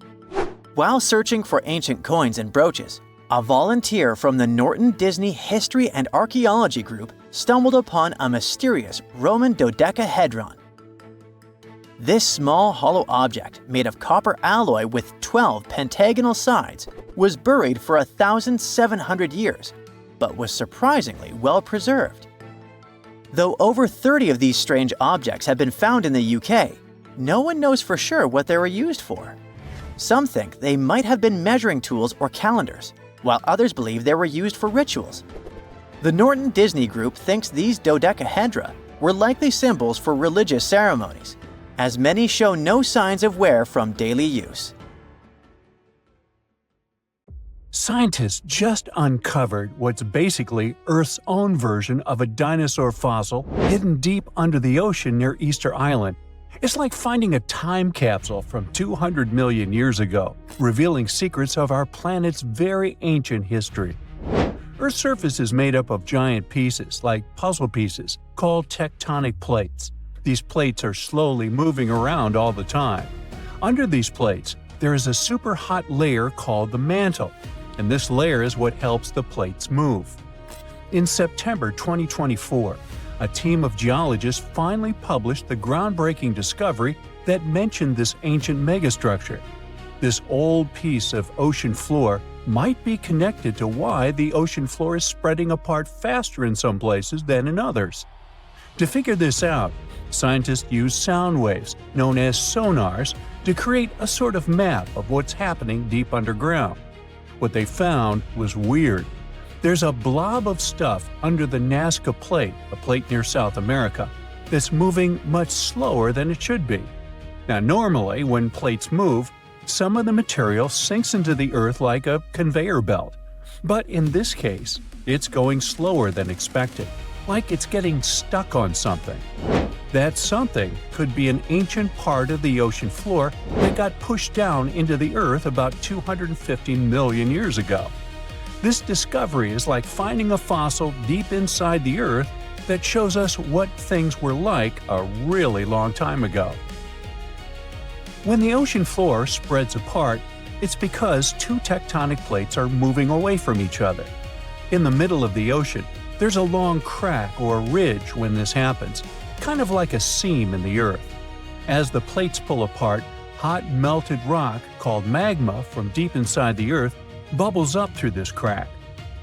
While searching for ancient coins and brooches, a volunteer from the Norton Disney History and Archaeology group stumbled upon a mysterious Roman dodecahedron. This small hollow object, made of copper alloy with 12 pentagonal sides, was buried for 1,700 years, but was surprisingly well preserved. Though over 30 of these strange objects have been found in the UK, no one knows for sure what they were used for. Some think they might have been measuring tools or calendars, while others believe they were used for rituals. The Norton Disney Group thinks these dodecahedra were likely symbols for religious ceremonies, as many show no signs of wear from daily use. Scientists just uncovered what's basically Earth's own version of a dinosaur fossil hidden deep under the ocean near Easter Island. It's like finding a time capsule from 200 million years ago, revealing secrets of our planet's very ancient history. Earth's surface is made up of giant pieces, like puzzle pieces, called tectonic plates. These plates are slowly moving around all the time. Under these plates, there is a super hot layer called the mantle, and this layer is what helps the plates move. In September 2024, a team of geologists finally published the groundbreaking discovery that mentioned this ancient megastructure. This old piece of ocean floor might be connected to why the ocean floor is spreading apart faster in some places than in others. To figure this out, scientists use sound waves, known as sonars, to create a sort of map of what's happening deep underground. What they found was weird. There's a blob of stuff under the Nazca Plate, a plate near South America, that's moving much slower than it should be. Now, normally, when plates move, some of the material sinks into the earth like a conveyor belt. But in this case, it's going slower than expected, like it's getting stuck on something. That something could be an ancient part of the ocean floor that got pushed down into the earth about 250 million years ago. This discovery is like finding a fossil deep inside the earth that shows us what things were like a really long time ago. When the ocean floor spreads apart, it's because two tectonic plates are moving away from each other. In the middle of the ocean, there's a long crack or ridge when this happens, kind of like a seam in the earth. As the plates pull apart, hot melted rock called magma from deep inside the earth bubbles up through this crack.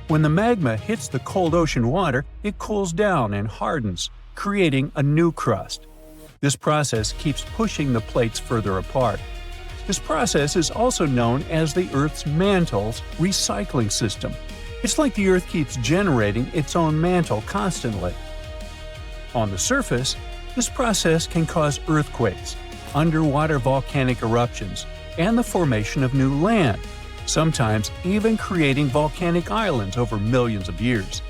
When the magma hits the cold ocean water, it cools down and hardens, creating a new crust. This process keeps pushing the plates further apart. This process is also known as the Earth's mantle's recycling system. It's like the Earth keeps generating its own mantle constantly. On the surface, this process can cause earthquakes, underwater volcanic eruptions, and the formation of new land, sometimes even creating volcanic islands over millions of years.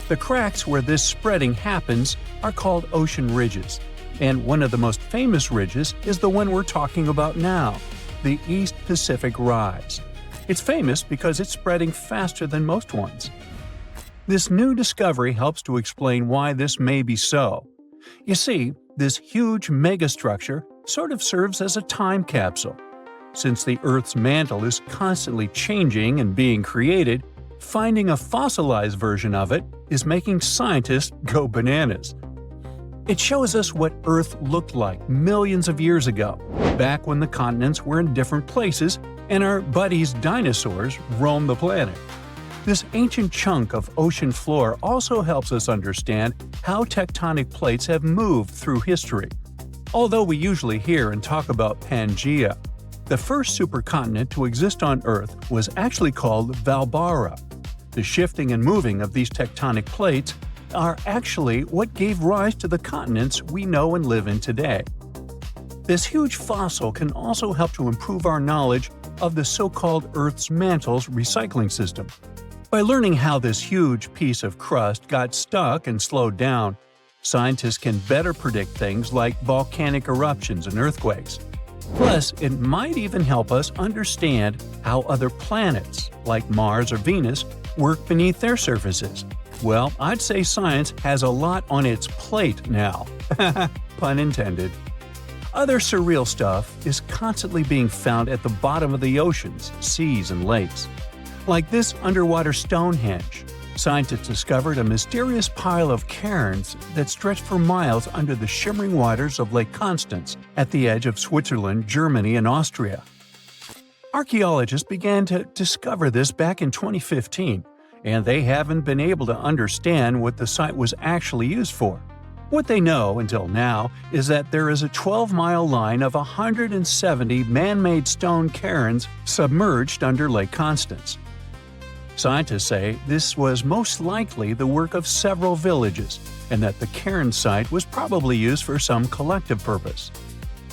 The cracks where this spreading happens are called ocean ridges, and one of the most famous ridges is the one we're talking about now, the East Pacific Rise. It's famous because it's spreading faster than most ones. This new discovery helps to explain why this may be so. You see, this huge megastructure sort of serves as a time capsule. Since the Earth's mantle is constantly changing and being created, finding a fossilized version of it is making scientists go bananas. It shows us what Earth looked like millions of years ago, back when the continents were in different places and our buddies dinosaurs roamed the planet. This ancient chunk of ocean floor also helps us understand how tectonic plates have moved through history. Although we usually hear and talk about Pangaea, the first supercontinent to exist on Earth was actually called Valbara. The shifting and moving of these tectonic plates are actually what gave rise to the continents we know and live in today. This huge fossil can also help to improve our knowledge of the so-called Earth's mantle's recycling system. By learning how this huge piece of crust got stuck and slowed down, scientists can better predict things like volcanic eruptions and earthquakes. Plus, it might even help us understand how other planets, like Mars or Venus, work beneath their surfaces. Well, I'd say science has a lot on its plate now. Pun intended. Other surreal stuff is constantly being found at the bottom of the oceans, seas, and lakes. Like this underwater Stonehenge. Scientists discovered a mysterious pile of cairns that stretched for miles under the shimmering waters of Lake Constance at the edge of Switzerland, Germany, and Austria. Archaeologists began to discover this back in 2015, and they haven't been able to understand what the site was actually used for. What they know until now is that there is a 12-mile line of 170 man-made stone cairns submerged under Lake Constance. Scientists say this was most likely the work of several villages, and that the cairn site was probably used for some collective purpose.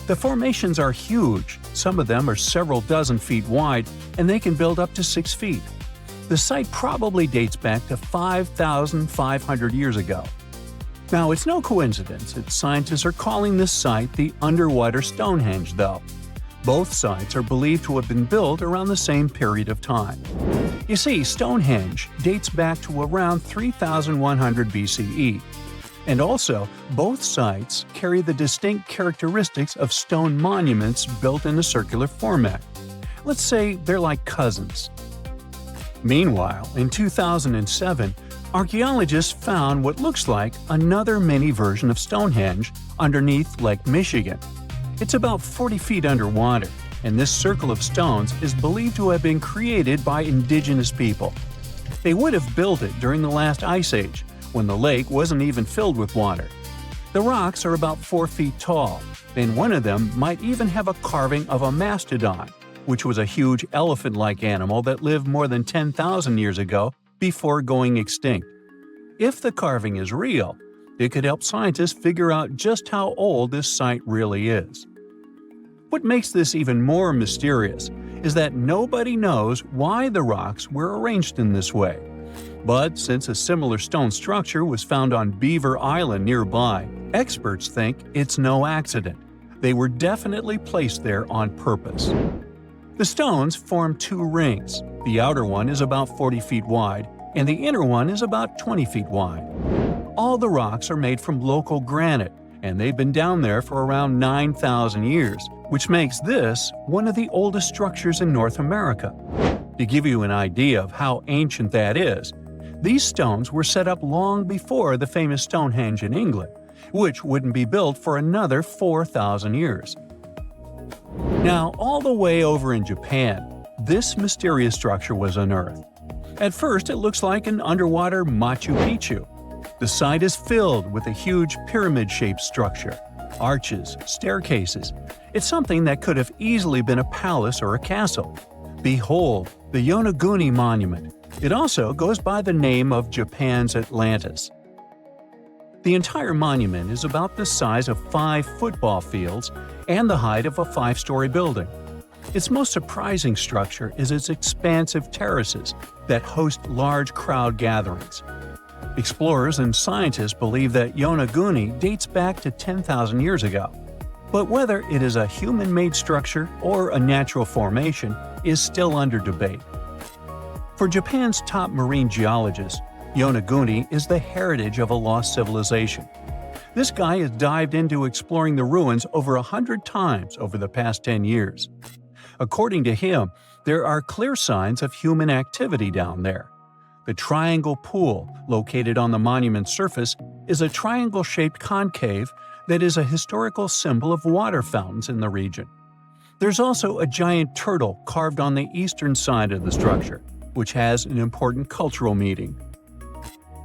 The formations are huge, some of them are several dozen feet wide, and they can build up to 6 feet. The site probably dates back to 5,500 years ago. Now, it's no coincidence that scientists are calling this site the underwater Stonehenge, though. Both sites are believed to have been built around the same period of time. You see, Stonehenge dates back to around 3,100 BCE. And also, both sites carry the distinct characteristics of stone monuments built in a circular format. Let's say they're like cousins. Meanwhile, in 2007, archaeologists found what looks like another mini version of Stonehenge underneath Lake Michigan. It's about 40 feet underwater, and this circle of stones is believed to have been created by indigenous people. They would have built it during the last ice age, when the lake wasn't even filled with water. The rocks are about 4 feet tall, and one of them might even have a carving of a mastodon, which was a huge elephant-like animal that lived more than 10,000 years ago before going extinct. If the carving is real, it could help scientists figure out just how old this site really is. What makes this even more mysterious is that nobody knows why the rocks were arranged in this way. But since a similar stone structure was found on Beaver Island nearby, experts think it's no accident. They were definitely placed there on purpose. The stones form 2 rings. The outer one is about 40 feet wide, and the inner one is about 20 feet wide. All the rocks are made from local granite, and they've been down there for around 9,000 years, which makes this one of the oldest structures in North America. To give you an idea of how ancient that is, these stones were set up long before the famous Stonehenge in England, which wouldn't be built for another 4,000 years. Now, all the way over in Japan, this mysterious structure was unearthed. At first, it looks like an underwater Machu Picchu. The site is filled with a huge pyramid-shaped structure, arches, staircases. It's something that could have easily been a palace or a castle. Behold, the Yonaguni Monument. It also goes by the name of Japan's Atlantis. The entire monument is about the size of 5 football fields and the height of a 5-story building. Its most surprising structure is its expansive terraces that host large crowd gatherings. Explorers and scientists believe that Yonaguni dates back to 10,000 years ago. But whether it is a human-made structure or a natural formation is still under debate. For Japan's top marine geologists, Yonaguni is the heritage of a lost civilization. This guy has dived into exploring the ruins over 100 times over the past 10 years. According to him, there are clear signs of human activity down there. The triangle pool, located on the monument's surface, is a triangle-shaped concave that is a historical symbol of water fountains in the region. There's also a giant turtle carved on the eastern side of the structure, which has an important cultural meaning.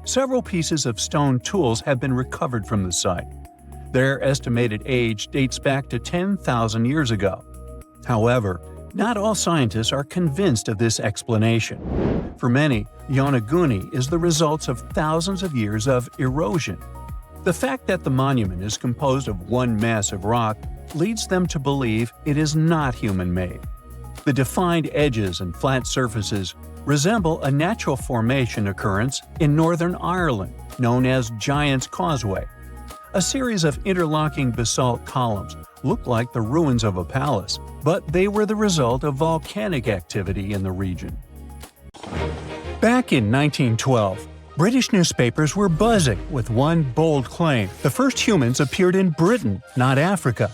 Several pieces of stone tools have been recovered from the site. Their estimated age dates back to 10,000 years ago. However, not all scientists are convinced of this explanation. For many, Yonaguni is the result of thousands of years of erosion. The fact that the monument is composed of one massive rock leads them to believe it is not human-made. The defined edges and flat surfaces resemble a natural formation occurrence in Northern Ireland known as Giant's Causeway. A series of interlocking basalt columns look like the ruins of a palace, but they were the result of volcanic activity in the region. Back in 1912, British newspapers were buzzing with one bold claim: the first humans appeared in Britain, not Africa.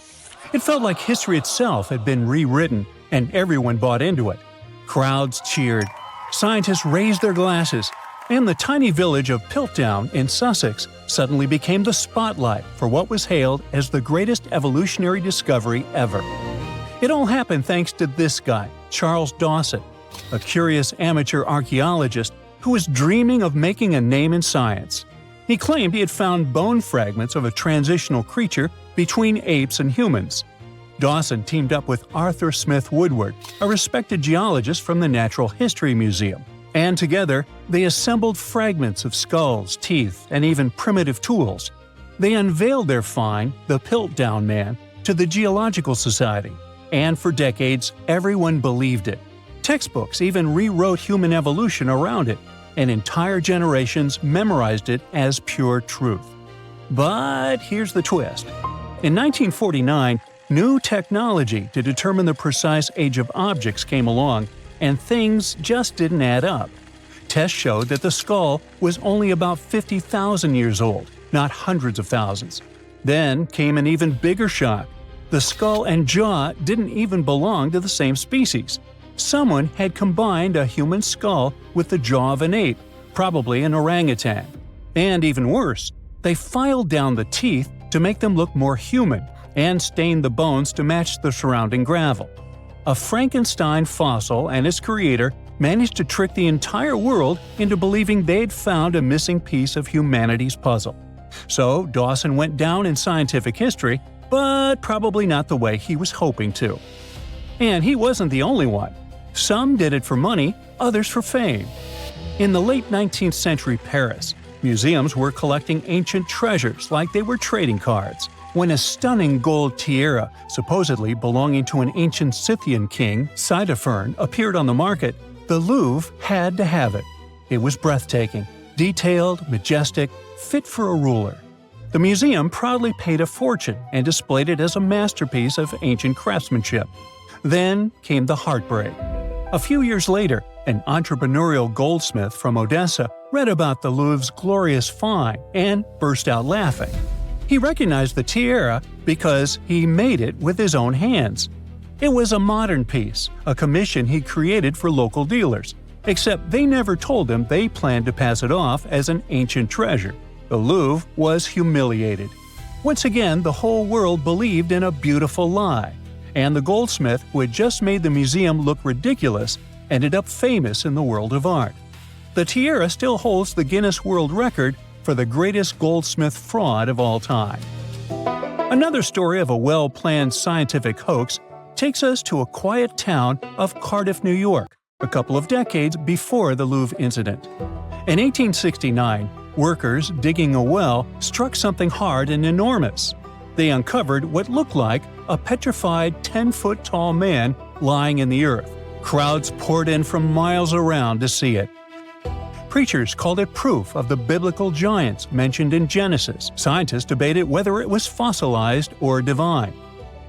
It felt like history itself had been rewritten, and everyone bought into it. Crowds cheered, scientists raised their glasses, and the tiny village of Piltdown in Sussex suddenly became the spotlight for what was hailed as the greatest evolutionary discovery ever. It all happened thanks to this guy, Charles Dawson, a curious amateur archaeologist who was dreaming of making a name in science. He claimed he had found bone fragments of a transitional creature between apes and humans. Dawson teamed up with Arthur Smith Woodward, a respected geologist from the Natural History Museum, and together they assembled fragments of skulls, teeth, and even primitive tools. They unveiled their find, the Piltdown Man, to the Geological Society, and for decades everyone believed it. Textbooks even rewrote human evolution around it, and entire generations memorized it as pure truth. But here's the twist. In 1949, new technology to determine the precise age of objects came along, and things just didn't add up. Tests showed that the skull was only about 50,000 years old, not hundreds of thousands. Then came an even bigger shock. The skull and jaw didn't even belong to the same species. Someone had combined a human skull with the jaw of an ape, probably an orangutan. And even worse, they filed down the teeth to make them look more human and stained the bones to match the surrounding gravel. A Frankenstein fossil and its creator managed to trick the entire world into believing they'd found a missing piece of humanity's puzzle. So Dawson went down in scientific history, but probably not the way he was hoping to. And he wasn't the only one. Some did it for money, others for fame. In the late 19th century Paris, museums were collecting ancient treasures like they were trading cards. When a stunning gold tiara, supposedly belonging to an ancient Scythian king, Ctesiphon, appeared on the market, the Louvre had to have it. It was breathtaking, detailed, majestic, fit for a ruler. The museum proudly paid a fortune and displayed it as a masterpiece of ancient craftsmanship. Then came the heartbreak. A few years later, an entrepreneurial goldsmith from Odessa read about the Louvre's glorious find and burst out laughing. He recognized the tiara because he made it with his own hands. It was a modern piece, a commission he created for local dealers, except they never told him they planned to pass it off as an ancient treasure. The Louvre was humiliated. Once again, the whole world believed in a beautiful lie, and the goldsmith who had just made the museum look ridiculous ended up famous in the world of art. The tiara still holds the Guinness World Record for the greatest goldsmith fraud of all time. Another story of a well-planned scientific hoax takes us to a quiet town of Cardiff, New York, a couple of decades before the Louvre incident. In 1869, workers digging a well struck something hard and enormous. They uncovered what looked like a petrified 10-foot-tall man lying in the earth. Crowds poured in from miles around to see it. Preachers called it proof of the biblical giants mentioned in Genesis. Scientists debated whether it was fossilized or divine.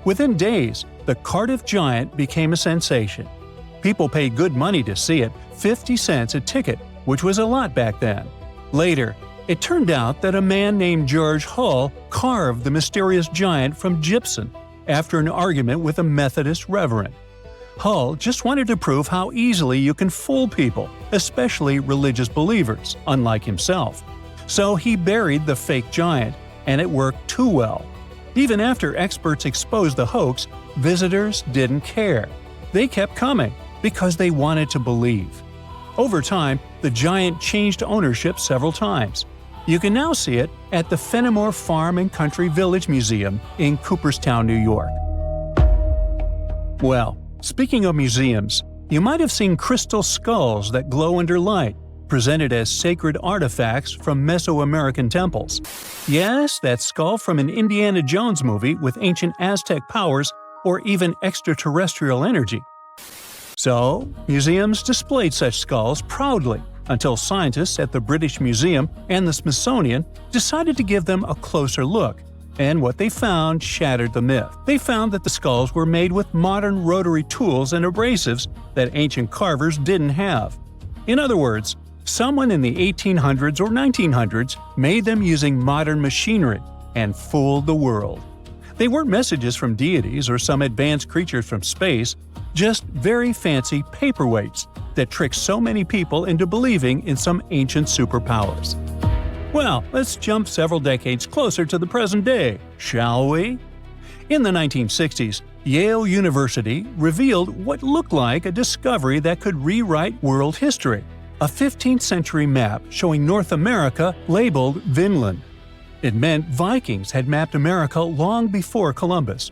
Within days, the Cardiff giant became a sensation. People paid good money to see it, 50 cents a ticket, which was a lot back then. Later, it turned out that a man named George Hull carved the mysterious giant from gypsum after an argument with a Methodist reverend. Hull just wanted to prove how easily you can fool people, especially religious believers, unlike himself. So he buried the fake giant, and it worked too well. Even after experts exposed the hoax, visitors didn't care. They kept coming because they wanted to believe. Over time, the giant changed ownership several times. You can now see it at the Fenimore Farm and Country Village Museum in Cooperstown, New York. Well, speaking of museums, you might have seen crystal skulls that glow under light, presented as sacred artifacts from Mesoamerican temples. Yes, that skull from an Indiana Jones movie with ancient Aztec powers or even extraterrestrial energy. So, museums displayed such skulls proudly until scientists at the British Museum and the Smithsonian decided to give them a closer look. And what they found shattered the myth. They found that the skulls were made with modern rotary tools and abrasives that ancient carvers didn't have. In other words, someone in the 1800s or 1900s made them using modern machinery and fooled the world. They weren't messages from deities or some advanced creatures from space, just very fancy paperweights that tricked so many people into believing in some ancient superpowers. Well, let's jump several decades closer to the present day, shall we? In the 1960s, Yale University revealed what looked like a discovery that could rewrite world history: a 15th century map showing North America labeled Vinland. It meant Vikings had mapped America long before Columbus.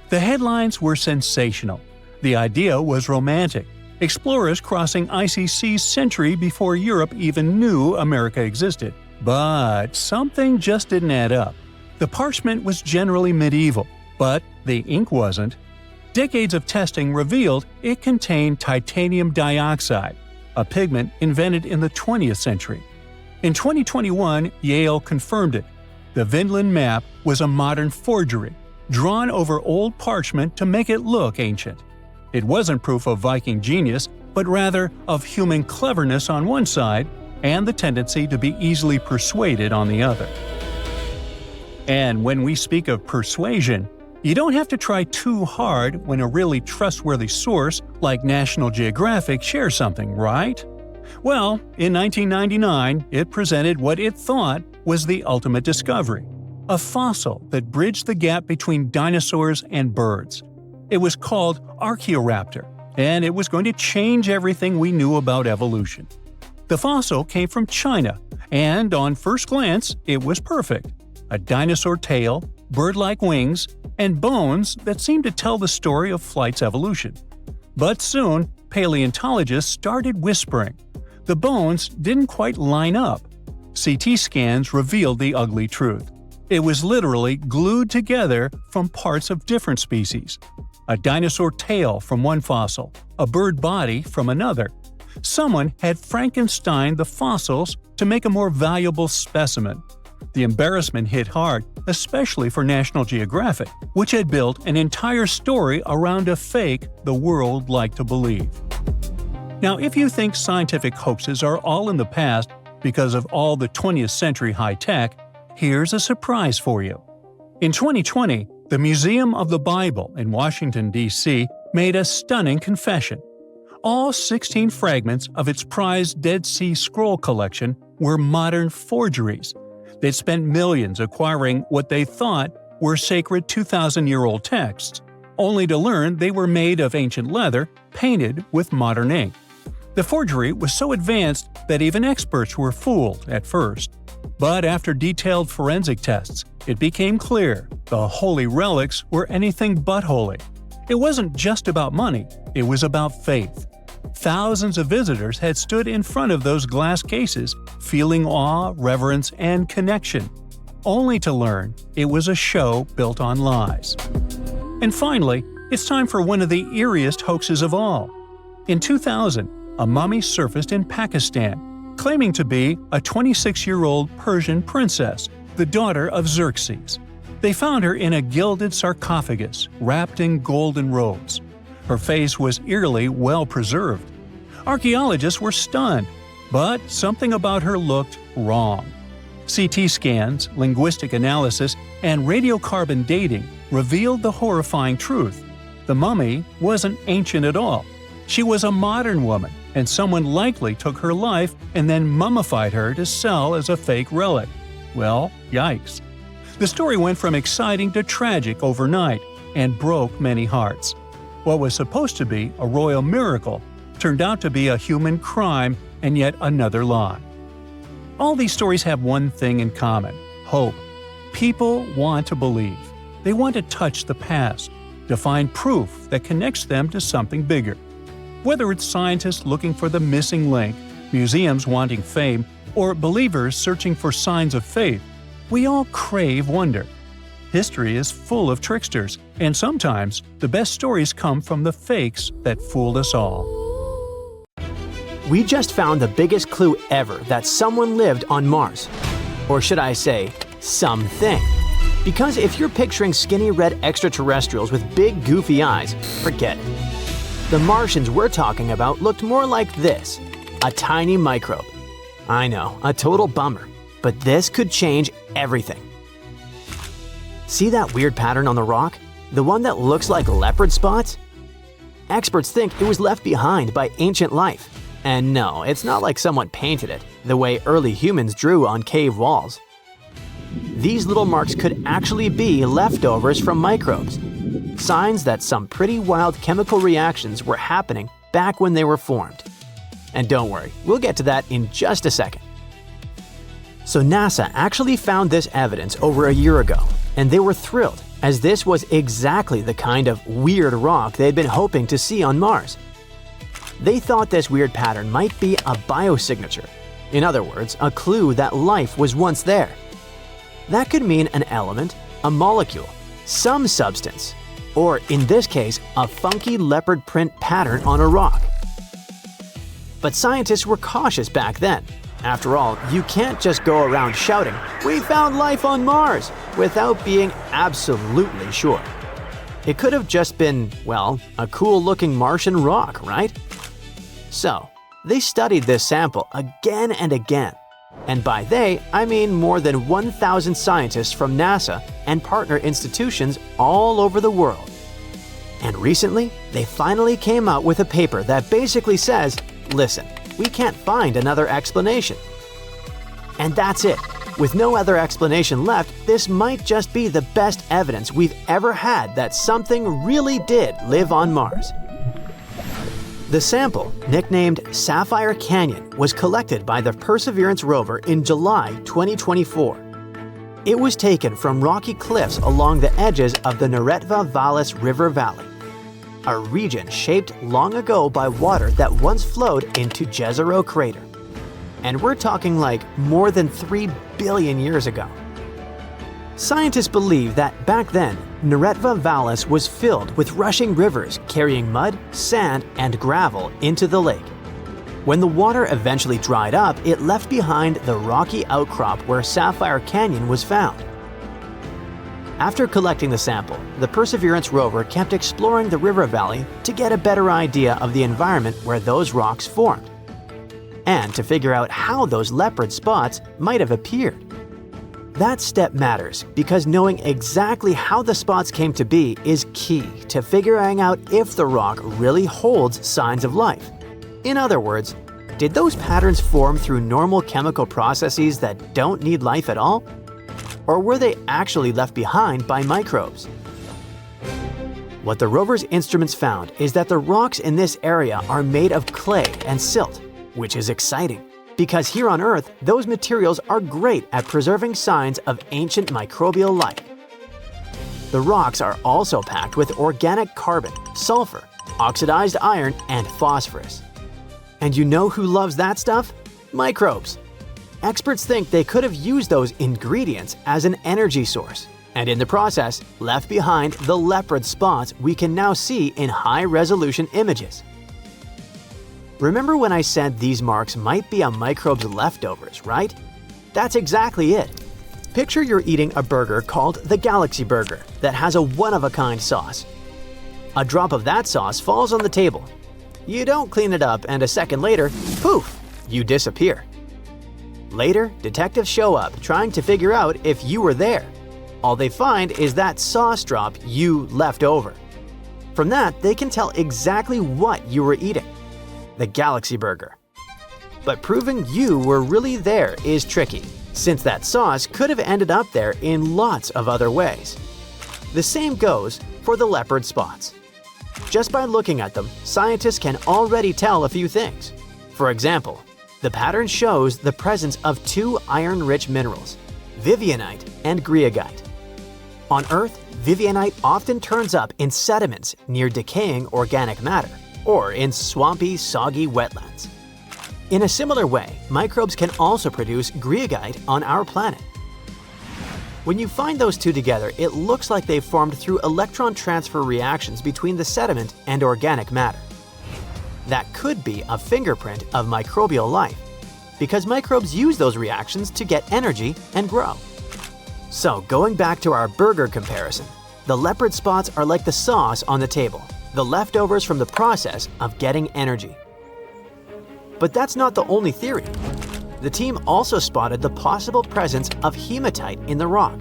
The headlines were sensational. The idea was romantic. Explorers crossing icy seas century before Europe even knew America existed. But something just didn't add up. The parchment was generally medieval, but the ink wasn't. Decades of testing revealed it contained titanium dioxide, a pigment invented in the 20th century. In 2021, Yale confirmed it. The Vinland map was a modern forgery, drawn over old parchment to make it look ancient. It wasn't proof of Viking genius, but rather of human cleverness on one side and the tendency to be easily persuaded on the other. And when we speak of persuasion, you don't have to try too hard when a really trustworthy source like National Geographic shares something, right? Well, in 1999, it presented what it thought was the ultimate discovery: a fossil that bridged the gap between dinosaurs and birds. It was called Archaeoraptor, and it was going to change everything we knew about evolution. The fossil came from China, and on first glance, it was perfect. a dinosaur tail, bird-like wings, and bones that seemed to tell the story of flight's evolution. But soon, paleontologists started whispering. The bones didn't quite line up. CT scans revealed the ugly truth. It was literally glued together from parts of different species. A dinosaur tail from one fossil, a bird body from another. Someone had Frankensteined the fossils to make a more valuable specimen. The embarrassment hit hard, especially for National Geographic, which had built an entire story around a fake the world liked to believe. Now, if you think scientific hoaxes are all in the past because of all the 20th century high-tech, here's a surprise for you. In 2020, the Museum of the Bible in Washington, D.C. made a stunning confession. All 16 fragments of its prized Dead Sea Scroll collection were modern forgeries. They'd spent millions acquiring what they thought were sacred 2,000-year-old texts, only to learn they were made of ancient leather painted with modern ink. The forgery was so advanced that even experts were fooled at first. But after detailed forensic tests, it became clear the holy relics were anything but holy. It wasn't just about money, it was about faith. Thousands of visitors had stood in front of those glass cases, feeling awe, reverence, and connection, only to learn it was a show built on lies. And finally, it's time for one of the eeriest hoaxes of all. In 2000, a mummy surfaced in Pakistan, claiming to be a 26-year-old Persian princess, the daughter of Xerxes. They found her in a gilded sarcophagus, wrapped in golden robes. Her face was eerily well preserved. Archaeologists were stunned, but something about her looked wrong. CT scans, linguistic analysis, and radiocarbon dating revealed the horrifying truth. The mummy wasn't ancient at all. She was a modern woman, and someone likely took her life and then mummified her to sell as a fake relic. Well, yikes. The story went from exciting to tragic overnight and broke many hearts. What was supposed to be a royal miracle turned out to be a human crime and yet another lie. All these stories have one thing in common: hope. People want to believe. They want to touch the past, to find proof that connects them to something bigger. Whether it's scientists looking for the missing link, museums wanting fame, or believers searching for signs of faith, we all crave wonder. History is full of tricksters, and sometimes the best stories come from the fakes that fooled us all. We just found the biggest clue ever that someone lived on Mars. Or should I say, something. Because if you're picturing skinny red extraterrestrials with big goofy eyes, forget it. The Martians we're talking about looked more like this: a tiny microbe. I know, a total bummer, but this could change everything. See that weird pattern on the rock? The one that looks like leopard spots? Experts think it was left behind by ancient life. And no, it's not like someone painted it, the way early humans drew on cave walls. These little marks could actually be leftovers from microbes. Signs that some pretty wild chemical reactions were happening back when they were formed. And don't worry, we'll get to that in just a second. So NASA actually found this evidence over a year ago, and they were thrilled, as this was exactly the kind of weird rock they'd been hoping to see on Mars. They thought this weird pattern might be a biosignature. In other words, a clue that life was once there. That could mean an element, a molecule, some substance, or in this case, a funky leopard print pattern on a rock. But scientists were cautious back then. After all, you can't just go around shouting, "We found life on Mars," without being absolutely sure. It could have just been, well, a cool-looking Martian rock, right? So, they studied this sample again and again. And by they, I mean more than 1,000 scientists from NASA and partner institutions all over the world. And recently, they finally came out with a paper that basically says, listen, we can't find another explanation. And that's it. With no other explanation left, this might just be the best evidence we've ever had that something really did live on Mars. The sample, nicknamed Sapphire Canyon, was collected by the Perseverance rover in July 2024. It was taken from rocky cliffs along the edges of the Neretva Vallis River Valley, a region shaped long ago by water that once flowed into Jezero Crater. And we're talking like more than 3 billion years ago. Scientists believe that back then, Neretva Vallis was filled with rushing rivers carrying mud, sand, and gravel into the lake. When the water eventually dried up, it left behind the rocky outcrop where Sapphire Canyon was found. After collecting the sample, the Perseverance rover kept exploring the river valley to get a better idea of the environment where those rocks formed, and to figure out how those leopard spots might have appeared. That step matters because knowing exactly how the spots came to be is key to figuring out if the rock really holds signs of life. In other words, did those patterns form through normal chemical processes that don't need life at all? Or were they actually left behind by microbes? What the rover's instruments found is that the rocks in this area are made of clay and silt, which is exciting, because here on Earth, those materials are great at preserving signs of ancient microbial life. The rocks are also packed with organic carbon, sulfur, oxidized iron, and phosphorus. And you know who loves that stuff? Microbes. Experts think they could have used those ingredients as an energy source, and in the process, left behind the leopard spots we can now see in high-resolution images. Remember when I said these marks might be a microbe's leftovers, right? That's exactly it. Picture you're eating a burger called the Galaxy Burger that has a one-of-a-kind sauce. A drop of that sauce falls on the table. You don't clean it up, and a second later, poof, you disappear. Later, detectives show up trying to figure out if you were there. All they find is that sauce drop you left over. From that, they can tell exactly what you were eating: the Galaxy Burger. But proving you were really there is tricky, since that sauce could have ended up there in lots of other ways. The same goes for the leopard spots. Just by looking at them, scientists can already tell a few things. For example, the pattern shows the presence of 2 iron-rich minerals, vivianite and greigite. On Earth, vivianite often turns up in sediments near decaying organic matter, or in swampy, soggy wetlands. In a similar way, microbes can also produce greigite on our planet. When you find those two together, it looks like they formed through electron transfer reactions between the sediment and organic matter. That could be a fingerprint of microbial life, because microbes use those reactions to get energy and grow. So going back to our burger comparison, the leopard spots are like the sauce on the table, the leftovers from the process of getting energy. But that's not the only theory. The team also spotted the possible presence of hematite in the rock.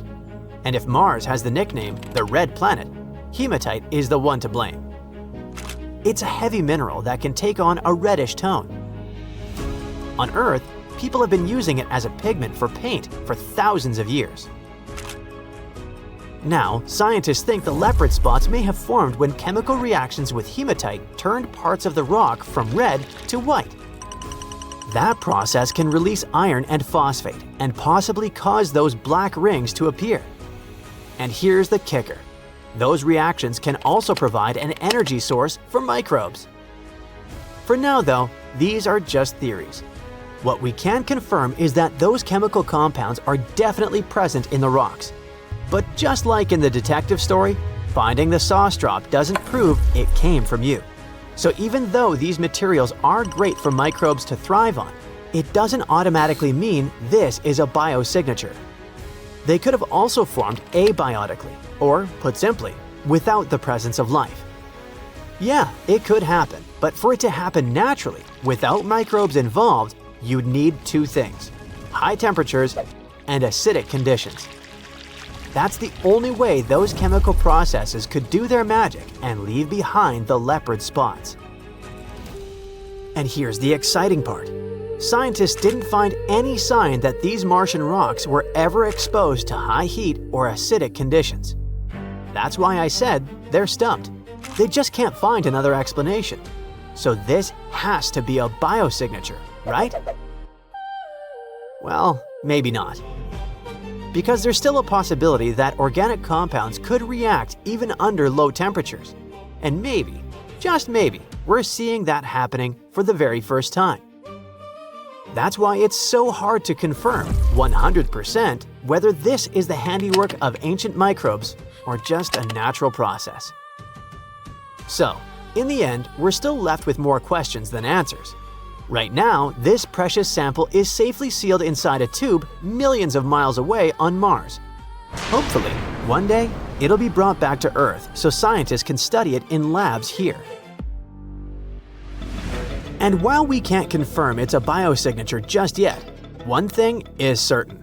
And if Mars has the nickname the Red Planet, hematite is the one to blame. It's a heavy mineral that can take on a reddish tone. On Earth, people have been using it as a pigment for paint for thousands of years. Now, scientists think the leopard spots may have formed when chemical reactions with hematite turned parts of the rock from red to white. That process can release iron and phosphate and possibly cause those black rings to appear. And here's the kicker. Those reactions can also provide an energy source for microbes. For now though, these are just theories. What we can confirm is that those chemical compounds are definitely present in the rocks. But just like in the detective story, finding the sauce drop doesn't prove it came from you. So even though these materials are great for microbes to thrive on, it doesn't automatically mean this is a biosignature. They could have also formed abiotically, or put simply, without the presence of life. Yeah, it could happen, but for it to happen naturally, without microbes involved, you'd need 2 things: high temperatures and acidic conditions. That's the only way those chemical processes could do their magic and leave behind the leopard spots. And here's the exciting part. Scientists didn't find any sign that these Martian rocks were ever exposed to high heat or acidic conditions. That's why I said they're stumped. They just can't find another explanation. So this has to be a biosignature, right? Well, maybe not. because there's still a possibility that organic compounds could react even under low temperatures. And maybe, just maybe, we're seeing that happening for the very first time. That's why it's so hard to confirm 100% whether this is the handiwork of ancient microbes or just a natural process. So, in the end, we're still left with more questions than answers. Right now, this precious sample is safely sealed inside a tube millions of miles away on Mars. Hopefully, one day, it'll be brought back to Earth so scientists can study it in labs here. And while we can't confirm it's a biosignature just yet, one thing is certain.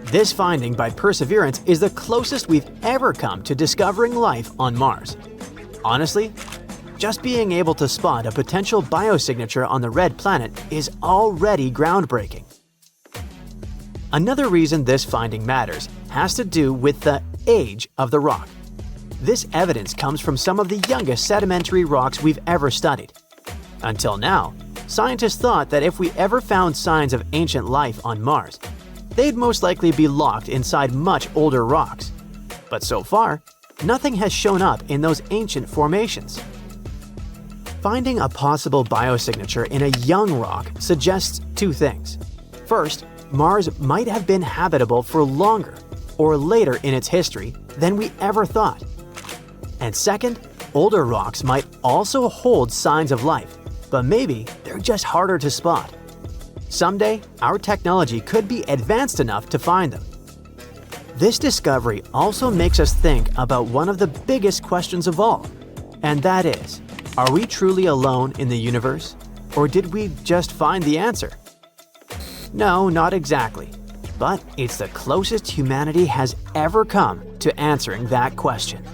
This finding by Perseverance is the closest we've ever come to discovering life on Mars. Honestly, just being able to spot a potential biosignature on the red planet is already groundbreaking. Another reason this finding matters has to do with the age of the rock. This evidence comes from some of the youngest sedimentary rocks we've ever studied. Until now, scientists thought that if we ever found signs of ancient life on Mars, they'd most likely be locked inside much older rocks. But so far, nothing has shown up in those ancient formations. Finding a possible biosignature in a young rock suggests two things. First, Mars might have been habitable for longer or later in its history than we ever thought. And second, older rocks might also hold signs of life, but maybe they're just harder to spot. Someday, our technology could be advanced enough to find them. This discovery also makes us think about one of the biggest questions of all, and that is, are we truly alone in the universe, or did we just find the answer? No, not exactly, but it's the closest humanity has ever come to answering that question.